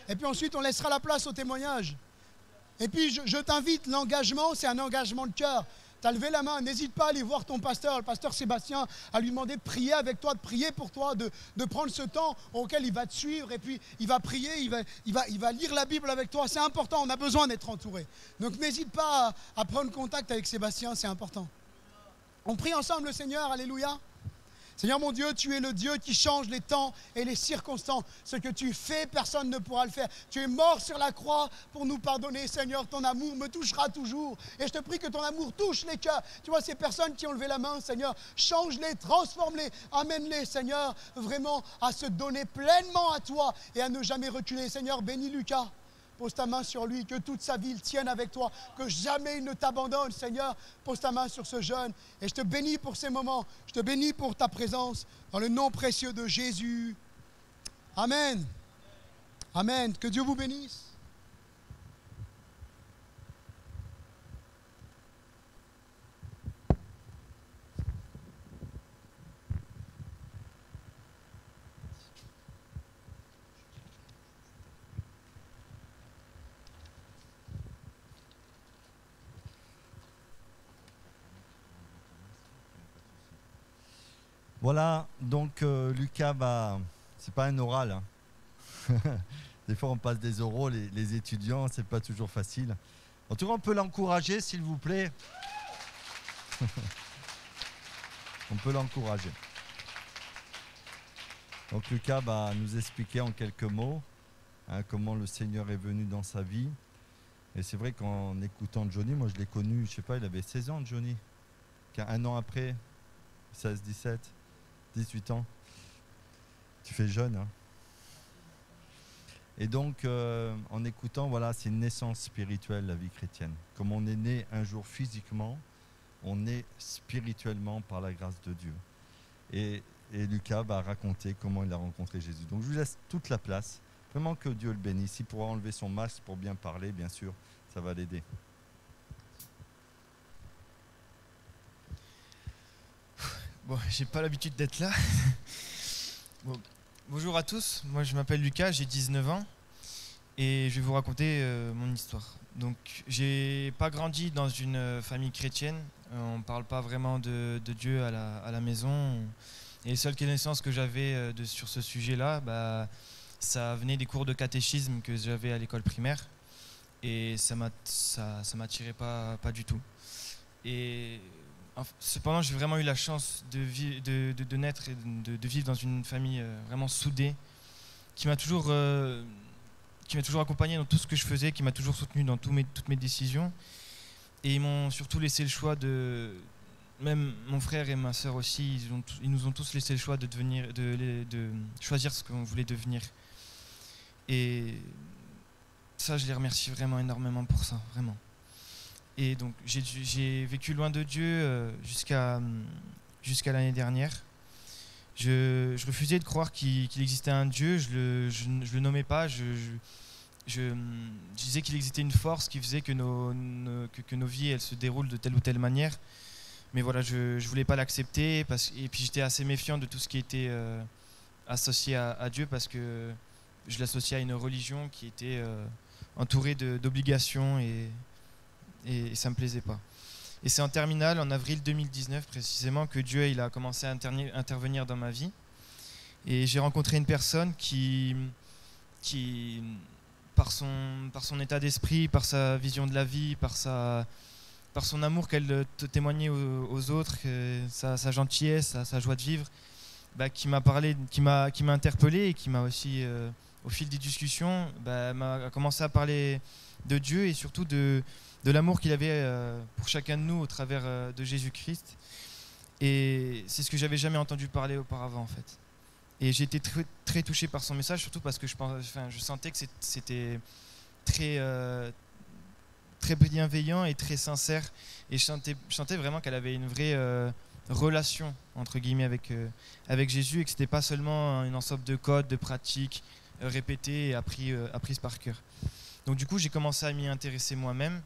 Et puis ensuite, on laissera la place au témoignage. Et puis, je t'invite, l'engagement, c'est un engagement de cœur. Tu as levé la main, n'hésite pas à aller voir ton pasteur, le pasteur Sébastien, à lui demander de prier avec toi, de prier pour toi, de prendre ce temps auquel il va te suivre et puis il va prier, il va lire la Bible avec toi. C'est important, on a besoin d'être entouré. Donc n'hésite pas à prendre contact avec Sébastien, c'est important. On prie ensemble le Seigneur, alléluia. Seigneur mon Dieu, tu es le Dieu qui change les temps et les circonstances. Ce que tu fais, personne ne pourra le faire. Tu es mort sur la croix pour nous pardonner, Seigneur. Ton amour me touchera toujours. Et je te prie que ton amour touche les cœurs. Tu vois, ces personnes qui ont levé la main, Seigneur, change-les, transforme-les, amène-les, Seigneur, vraiment à se donner pleinement à toi et à ne jamais reculer. Seigneur, bénis Lucas. Pose ta main sur lui, que toute sa vie il tienne avec toi, que jamais il ne t'abandonne, Seigneur. Pose ta main sur ce jeune et je te bénis pour ces moments. Je te bénis pour ta présence dans le nom précieux de Jésus. Amen. Amen. Que Dieu vous bénisse. Voilà, donc Lucas va... C'est pas un oral. Hein. Des fois, on passe des oraux, les étudiants, c'est pas toujours facile. En tout cas, on peut l'encourager, s'il vous plaît. On peut l'encourager. Donc Lucas va nous expliquer en quelques mots comment le Seigneur est venu dans sa vie. Et c'est vrai qu'en écoutant Johnny, moi je l'ai connu, je sais pas, il avait 16 ans, Johnny. Un an après, 16, 17... 18 ans, tu fais jeune. Hein. Et donc, en écoutant, voilà, c'est une naissance spirituelle, la vie chrétienne. Comme on est né un jour physiquement, on est spirituellement par la grâce de Dieu. Et Lucas va raconter comment il a rencontré Jésus. Donc, je vous laisse toute la place. Vraiment que Dieu le bénisse. Il pourra enlever son masque pour bien parler, bien sûr, ça va l'aider. Bon, j'ai pas l'habitude d'être là. Bon, bonjour à tous, moi je m'appelle Lucas, j'ai 19 ans et je vais vous raconter mon histoire. Donc, j'ai pas grandi dans une famille chrétienne, on parle pas vraiment de Dieu à la maison. Et les seules connaissances que j'avais sur ce sujet-là, ça venait des cours de catéchisme que j'avais à l'école primaire et ça m'attirait pas du tout. Et cependant, j'ai vraiment eu la chance de naître et de vivre dans une famille vraiment soudée, qui m'a toujours accompagné dans tout ce que je faisais, qui m'a toujours soutenu dans toutes mes décisions. Et ils m'ont surtout laissé le choix de même mon frère et ma sœur aussi, ils nous ont tous laissé le choix de choisir ce qu'on voulait devenir. Et ça, je les remercie vraiment énormément pour ça, vraiment. Et donc, j'ai vécu loin de Dieu jusqu'à l'année dernière. Je refusais de croire qu'il existait un Dieu, je le nommais pas, je disais qu'il existait une force qui faisait que nos vies elles se déroulent de telle ou telle manière. Mais voilà, je voulais pas l'accepter, et puis j'étais assez méfiant de tout ce qui était associé à Dieu, parce que je l'associais à une religion qui était entourée d'obligations, et ça me plaisait pas. Et c'est en terminale, en avril 2019 précisément, que Dieu il a commencé à intervenir dans ma vie. Et j'ai rencontré une personne qui par son état d'esprit, par sa vision de la vie, par son amour qu'elle témoignait aux autres, sa gentillesse, sa joie de vivre, qui m'a parlé, qui m'a interpellé, et qui m'a aussi, au fil des discussions, a commencé à parler de Dieu, et surtout de l'amour qu'il avait pour chacun de nous au travers de Jésus-Christ. Et c'est ce que j'avais jamais entendu parler auparavant, en fait. Et j'ai été très, très touché par son message, surtout parce que je sentais que c'était très, très bienveillant et très sincère. Et je sentais vraiment qu'elle avait une vraie relation, entre guillemets, avec Jésus, et que ce n'était pas seulement une ensemble de codes, de pratiques répétées et apprises par cœur. Donc du coup, j'ai commencé à m'y intéresser moi-même,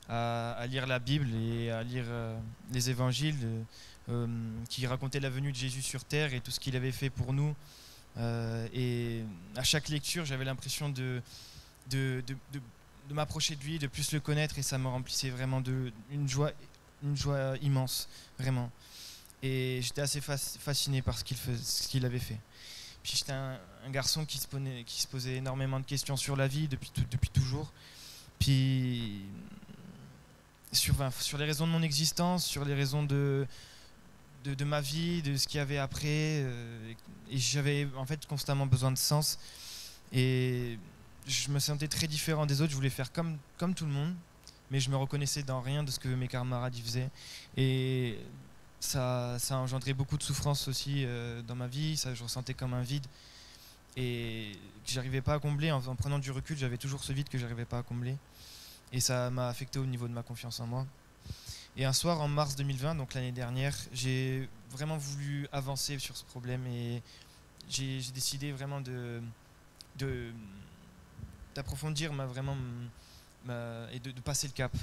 à lire la Bible et à lire les évangiles qui racontaient la venue de Jésus sur terre et tout ce qu'il avait fait pour nous. Et à chaque lecture, j'avais l'impression de m'approcher de lui, de plus le connaître, et ça me remplissait vraiment une joie immense, vraiment. Et j'étais assez fasciné par ce qu'il avait fait. Puis j'étais un garçon qui se posait énormément de questions sur la vie depuis toujours. Puis sur les raisons de mon existence, sur les raisons de ma vie, de ce qu'il y avait après. Et j'avais en fait constamment besoin de sens. Et je me sentais très différent des autres. Je voulais faire comme tout le monde, mais je me reconnaissais dans rien de ce que mes camarades y faisaient. Et ça a engendré beaucoup de souffrance aussi dans ma vie. Je ressentais comme un vide et que j'arrivais pas à combler. En prenant du recul, j'avais toujours ce vide que j'arrivais pas à combler. Et ça m'a affecté au niveau de ma confiance en moi. Et un soir, en mars 2020, donc l'année dernière, j'ai vraiment voulu avancer sur ce problème, et j'ai décidé vraiment d'approfondir et de passer le cap.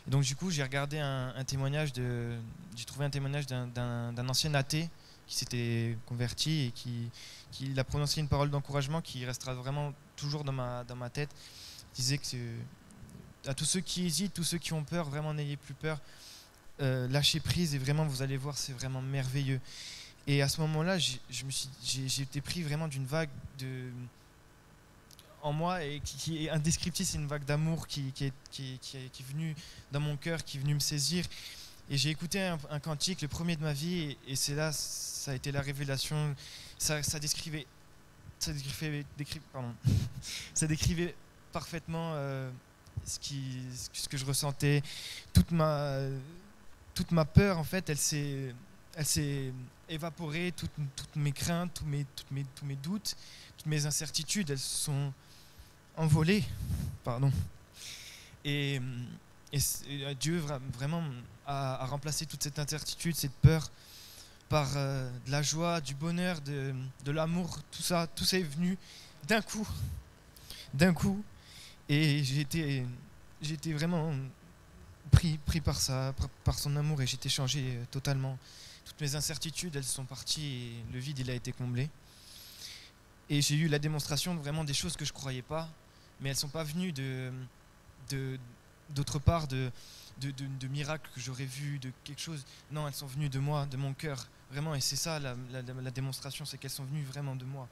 Et donc du coup, j'ai regardé j'ai trouvé un témoignage d'un ancien athée qui s'était converti et qui a prononcé une parole d'encouragement qui restera vraiment toujours dans ma tête. Il disait que à tous ceux qui hésitent, tous ceux qui ont peur, vraiment n'ayez plus peur, lâchez prise, et vraiment vous allez voir, c'est vraiment merveilleux. Et à ce moment-là, j'ai été pris vraiment d'une vague en moi, et qui est indescriptible. C'est une vague d'amour qui est venue dans mon cœur, qui est venue me saisir. Et j'ai écouté un cantique, le premier de ma vie, et c'est là, ça a été la révélation. Ça décrivait parfaitement ce que je ressentais. Toute ma peur, en fait, elle s'est évaporée. Toutes mes craintes, tous mes doutes, toutes mes incertitudes, elles se sont envolées. Et Dieu vraiment a remplacé toute cette incertitude, cette peur, par de la joie, du bonheur, de l'amour. Tout ça est venu d'un coup. Et j'ai été vraiment pris par ça, par son amour, et j'ai été changé totalement. Toutes mes incertitudes, elles sont parties, et le vide, il a été comblé. Et j'ai eu la démonstration vraiment des choses que je ne croyais pas, mais elles ne sont pas venues d'autre part, de miracles que j'aurais vus, de quelque chose. Non, elles sont venues de moi, de mon cœur, vraiment. Et c'est ça la démonstration, c'est qu'elles sont venues vraiment de moi.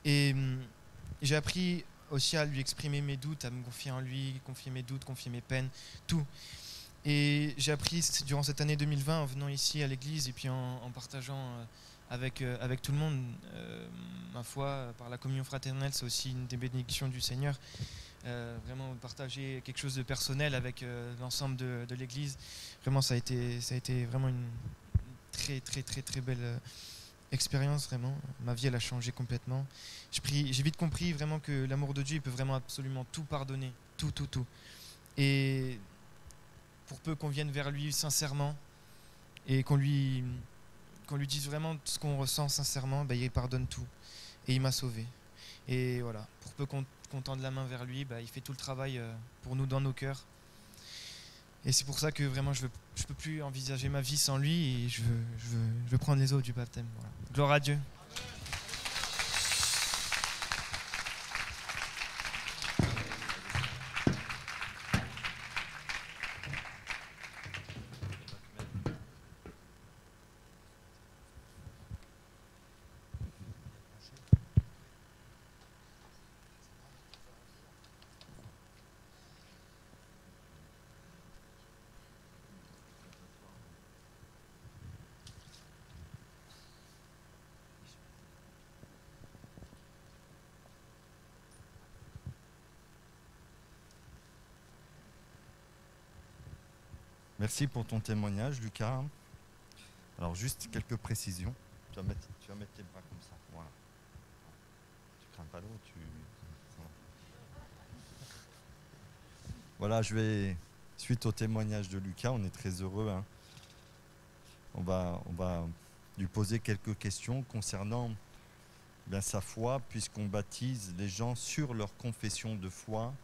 Et j'ai appris aussi à lui exprimer mes doutes, à me confier en lui, confier mes doutes, confier mes peines, tout. Et j'ai appris durant cette année 2020, en venant ici à l'église, et puis en partageant avec tout le monde, ma foi, par la communion fraternelle, c'est aussi une des bénédictions du Seigneur. Vraiment partager quelque chose de personnel avec l'ensemble de l'église, vraiment ça a été vraiment très très très très belle expérience, vraiment. Ma vie, elle a changé complètement. J'ai vite compris vraiment que l'amour de Dieu, il peut vraiment absolument tout pardonner, tout. Et pour peu qu'on vienne vers lui sincèrement et qu'on lui dise vraiment ce qu'on ressent sincèrement, ben, il pardonne tout. Et il m'a sauvé. Et voilà, pour peu qu'on tende la main vers lui, ben, il fait tout le travail pour nous dans nos cœurs. Et c'est pour ça que vraiment je peux plus envisager ma vie sans lui et je veux prendre les eaux du baptême. Voilà. Gloire à Dieu. Merci pour ton témoignage, Lucas. Alors, juste quelques précisions. Tu vas mettre tes bras comme ça. Voilà. Tu crains pas l'eau, Voilà, suite au témoignage de Lucas, on est très heureux. Hein. On va lui poser quelques questions concernant sa foi, puisqu'on baptise les gens sur leur confession de foi.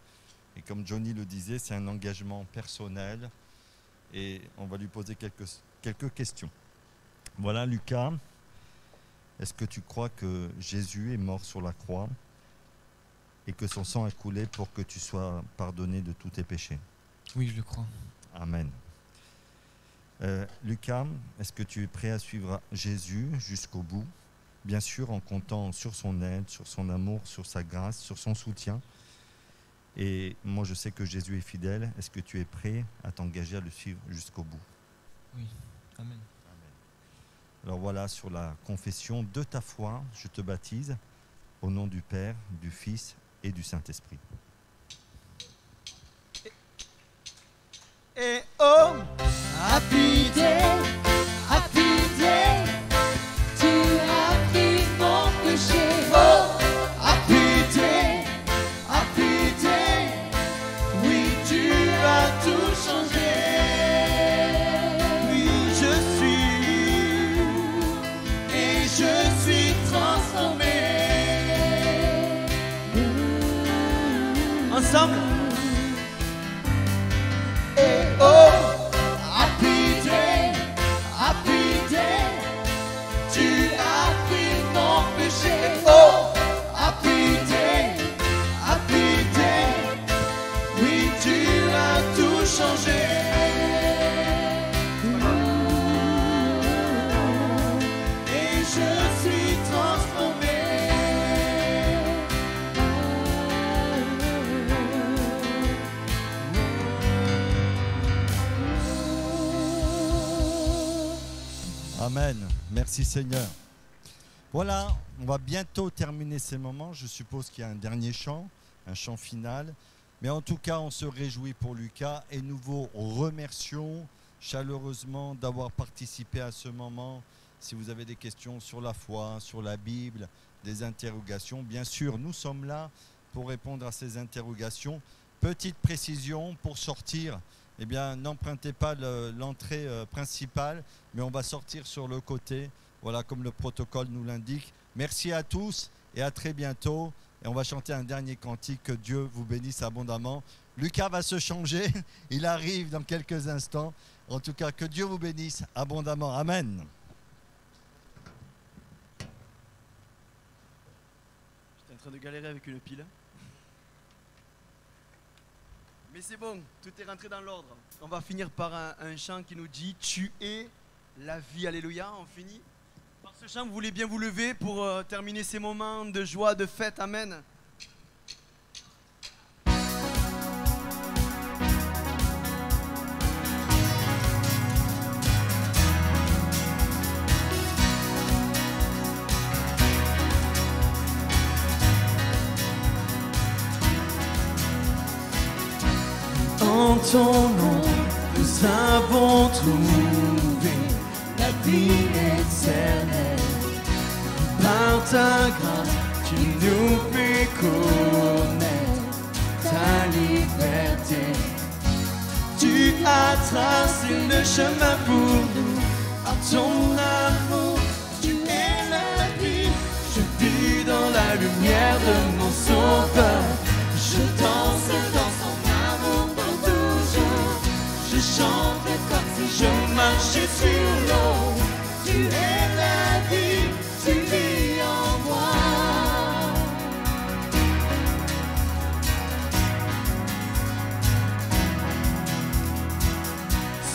Et comme Johnny le disait, c'est un engagement personnel. Et on va lui poser quelques questions. Voilà, Lucas, est-ce que tu crois que Jésus est mort sur la croix et que son sang a coulé pour que tu sois pardonné de tous tes péchés? Oui, je le crois. Amen. Lucas, est-ce que tu es prêt à suivre Jésus jusqu'au bout? Bien sûr, en comptant sur son aide, sur son amour, sur sa grâce, sur son soutien. Et moi, je sais que Jésus est fidèle. Est-ce que tu es prêt à t'engager à le suivre jusqu'au bout? Oui. Amen. Alors voilà, sur la confession de ta foi, je te baptise au nom du Père, du Fils et du Saint-Esprit. Et oh, Happy day, tu as pris mon péché. oh, happy day, oui, tu as tout changé. Oui, je suis transformé. Ensemble. Et oh, happy day, tu as pris mon péché. Oh, happy day, oui, tu as tout changé. Et je suis transformé. Amen. Merci Seigneur. Voilà, on va bientôt terminer ces moments. Je suppose qu'il y a un dernier chant, un chant final. Mais en tout cas, on se réjouit pour Lucas et nous vous remercions chaleureusement d'avoir participé à ce moment. Si vous avez des questions sur la foi, sur la Bible, des interrogations, bien sûr, nous sommes là pour répondre à ces interrogations. Petite précision pour sortir. Eh bien, n'empruntez pas l'entrée principale, mais on va sortir sur le côté, voilà, comme le protocole nous l'indique. Merci à tous et à très bientôt. Et on va chanter un dernier cantique, que Dieu vous bénisse abondamment. Lucas va se changer, il arrive dans quelques instants. En tout cas, que Dieu vous bénisse abondamment. Amen. J'étais en train de galérer avec une pile. Mais c'est bon, tout est rentré dans l'ordre. On va finir par un chant qui nous dit « Tu es la vie ». Alléluia, on finit. Par ce chant, vous voulez bien vous lever pour terminer ces moments de joie, de fête. Amen. En ton nom, nous avons trouvé la vie éternelle. Par ta grâce, tu nous fais connaître ta liberté. Tu as tracé le chemin pour nous. Par ton amour, tu es la vie. Je vis dans la lumière de mon Sauveur. Je danse dans son amour pour toujours. Je chante comme si je marchais sur l'eau. Tu es la vie, tu vis en moi.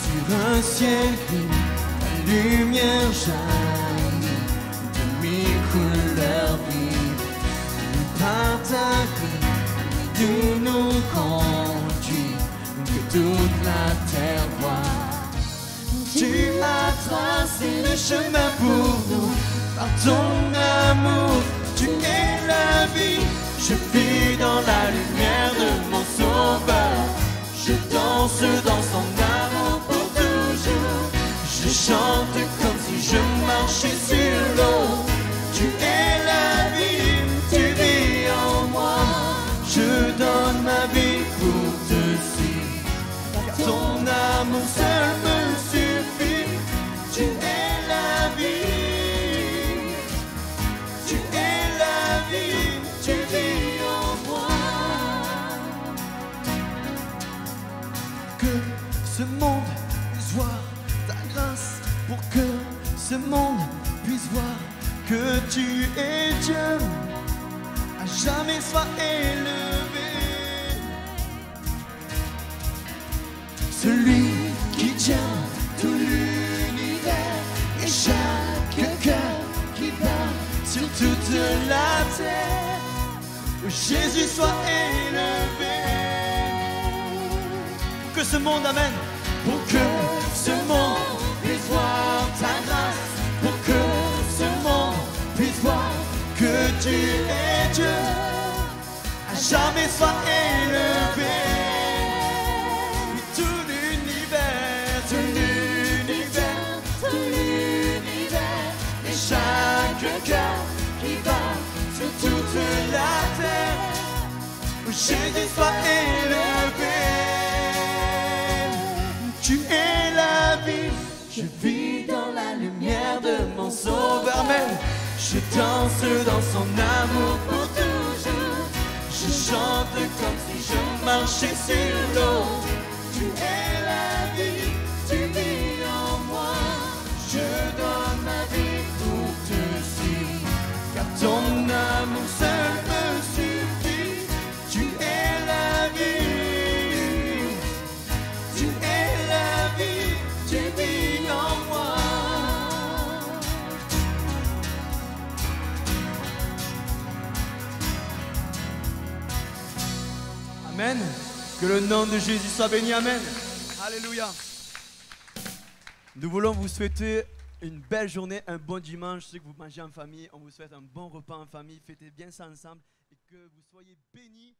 Sur un ciel gris, la lumière jaillit de mille couleurs vives. Par ta grâce, tu nous conduis, que toute la terre voit. Tu as tracé le chemin pour nous. Par ton amour, tu es la vie. Je vis dans la lumière de mon Sauveur. Je danse dans son amour pour toujours. Je chante comme si je marchais sur l'eau. Tu es la vie, tu vis en moi. Je donne ma vie pour te suivre, car ton amour seul me suffit. Tu es la vie, tu es la vie, tu vis en moi. Que ce monde puisse voir ta grâce, pour que ce monde puisse voir que tu es Dieu, à jamais sois élevé. Celui qui tient tout l'univers et chaque cœur qui bat sur toute la terre. Jésus soit élevé. Que ce monde amène, pour que ce monde puisse voir ta grâce, pour que ce monde puisse voir que tu es Dieu, à jamais sois élevé. Tout l'univers, et chaque cœur qui bat sur toute la terre, où Jésus soit élevé. Tu es la vie, je vis dans la lumière de mon Sauveur. Amen. Je danse dans son amour pour toujours. Je chante comme si je marchais sur l'eau. Tu es la vie, tu vis en moi. Je donne ma vie pour te suivre, car ton amour seul me suffit. Tu es la vie, tu es la vie, tu vis en moi. Amen. Que le nom de Jésus soit béni. Amen. Alléluia. Nous voulons vous souhaiter une belle journée, un bon dimanche. Je sais que vous mangez en famille. On vous souhaite un bon repas en famille. Fêtez bien ça ensemble et que vous soyez bénis.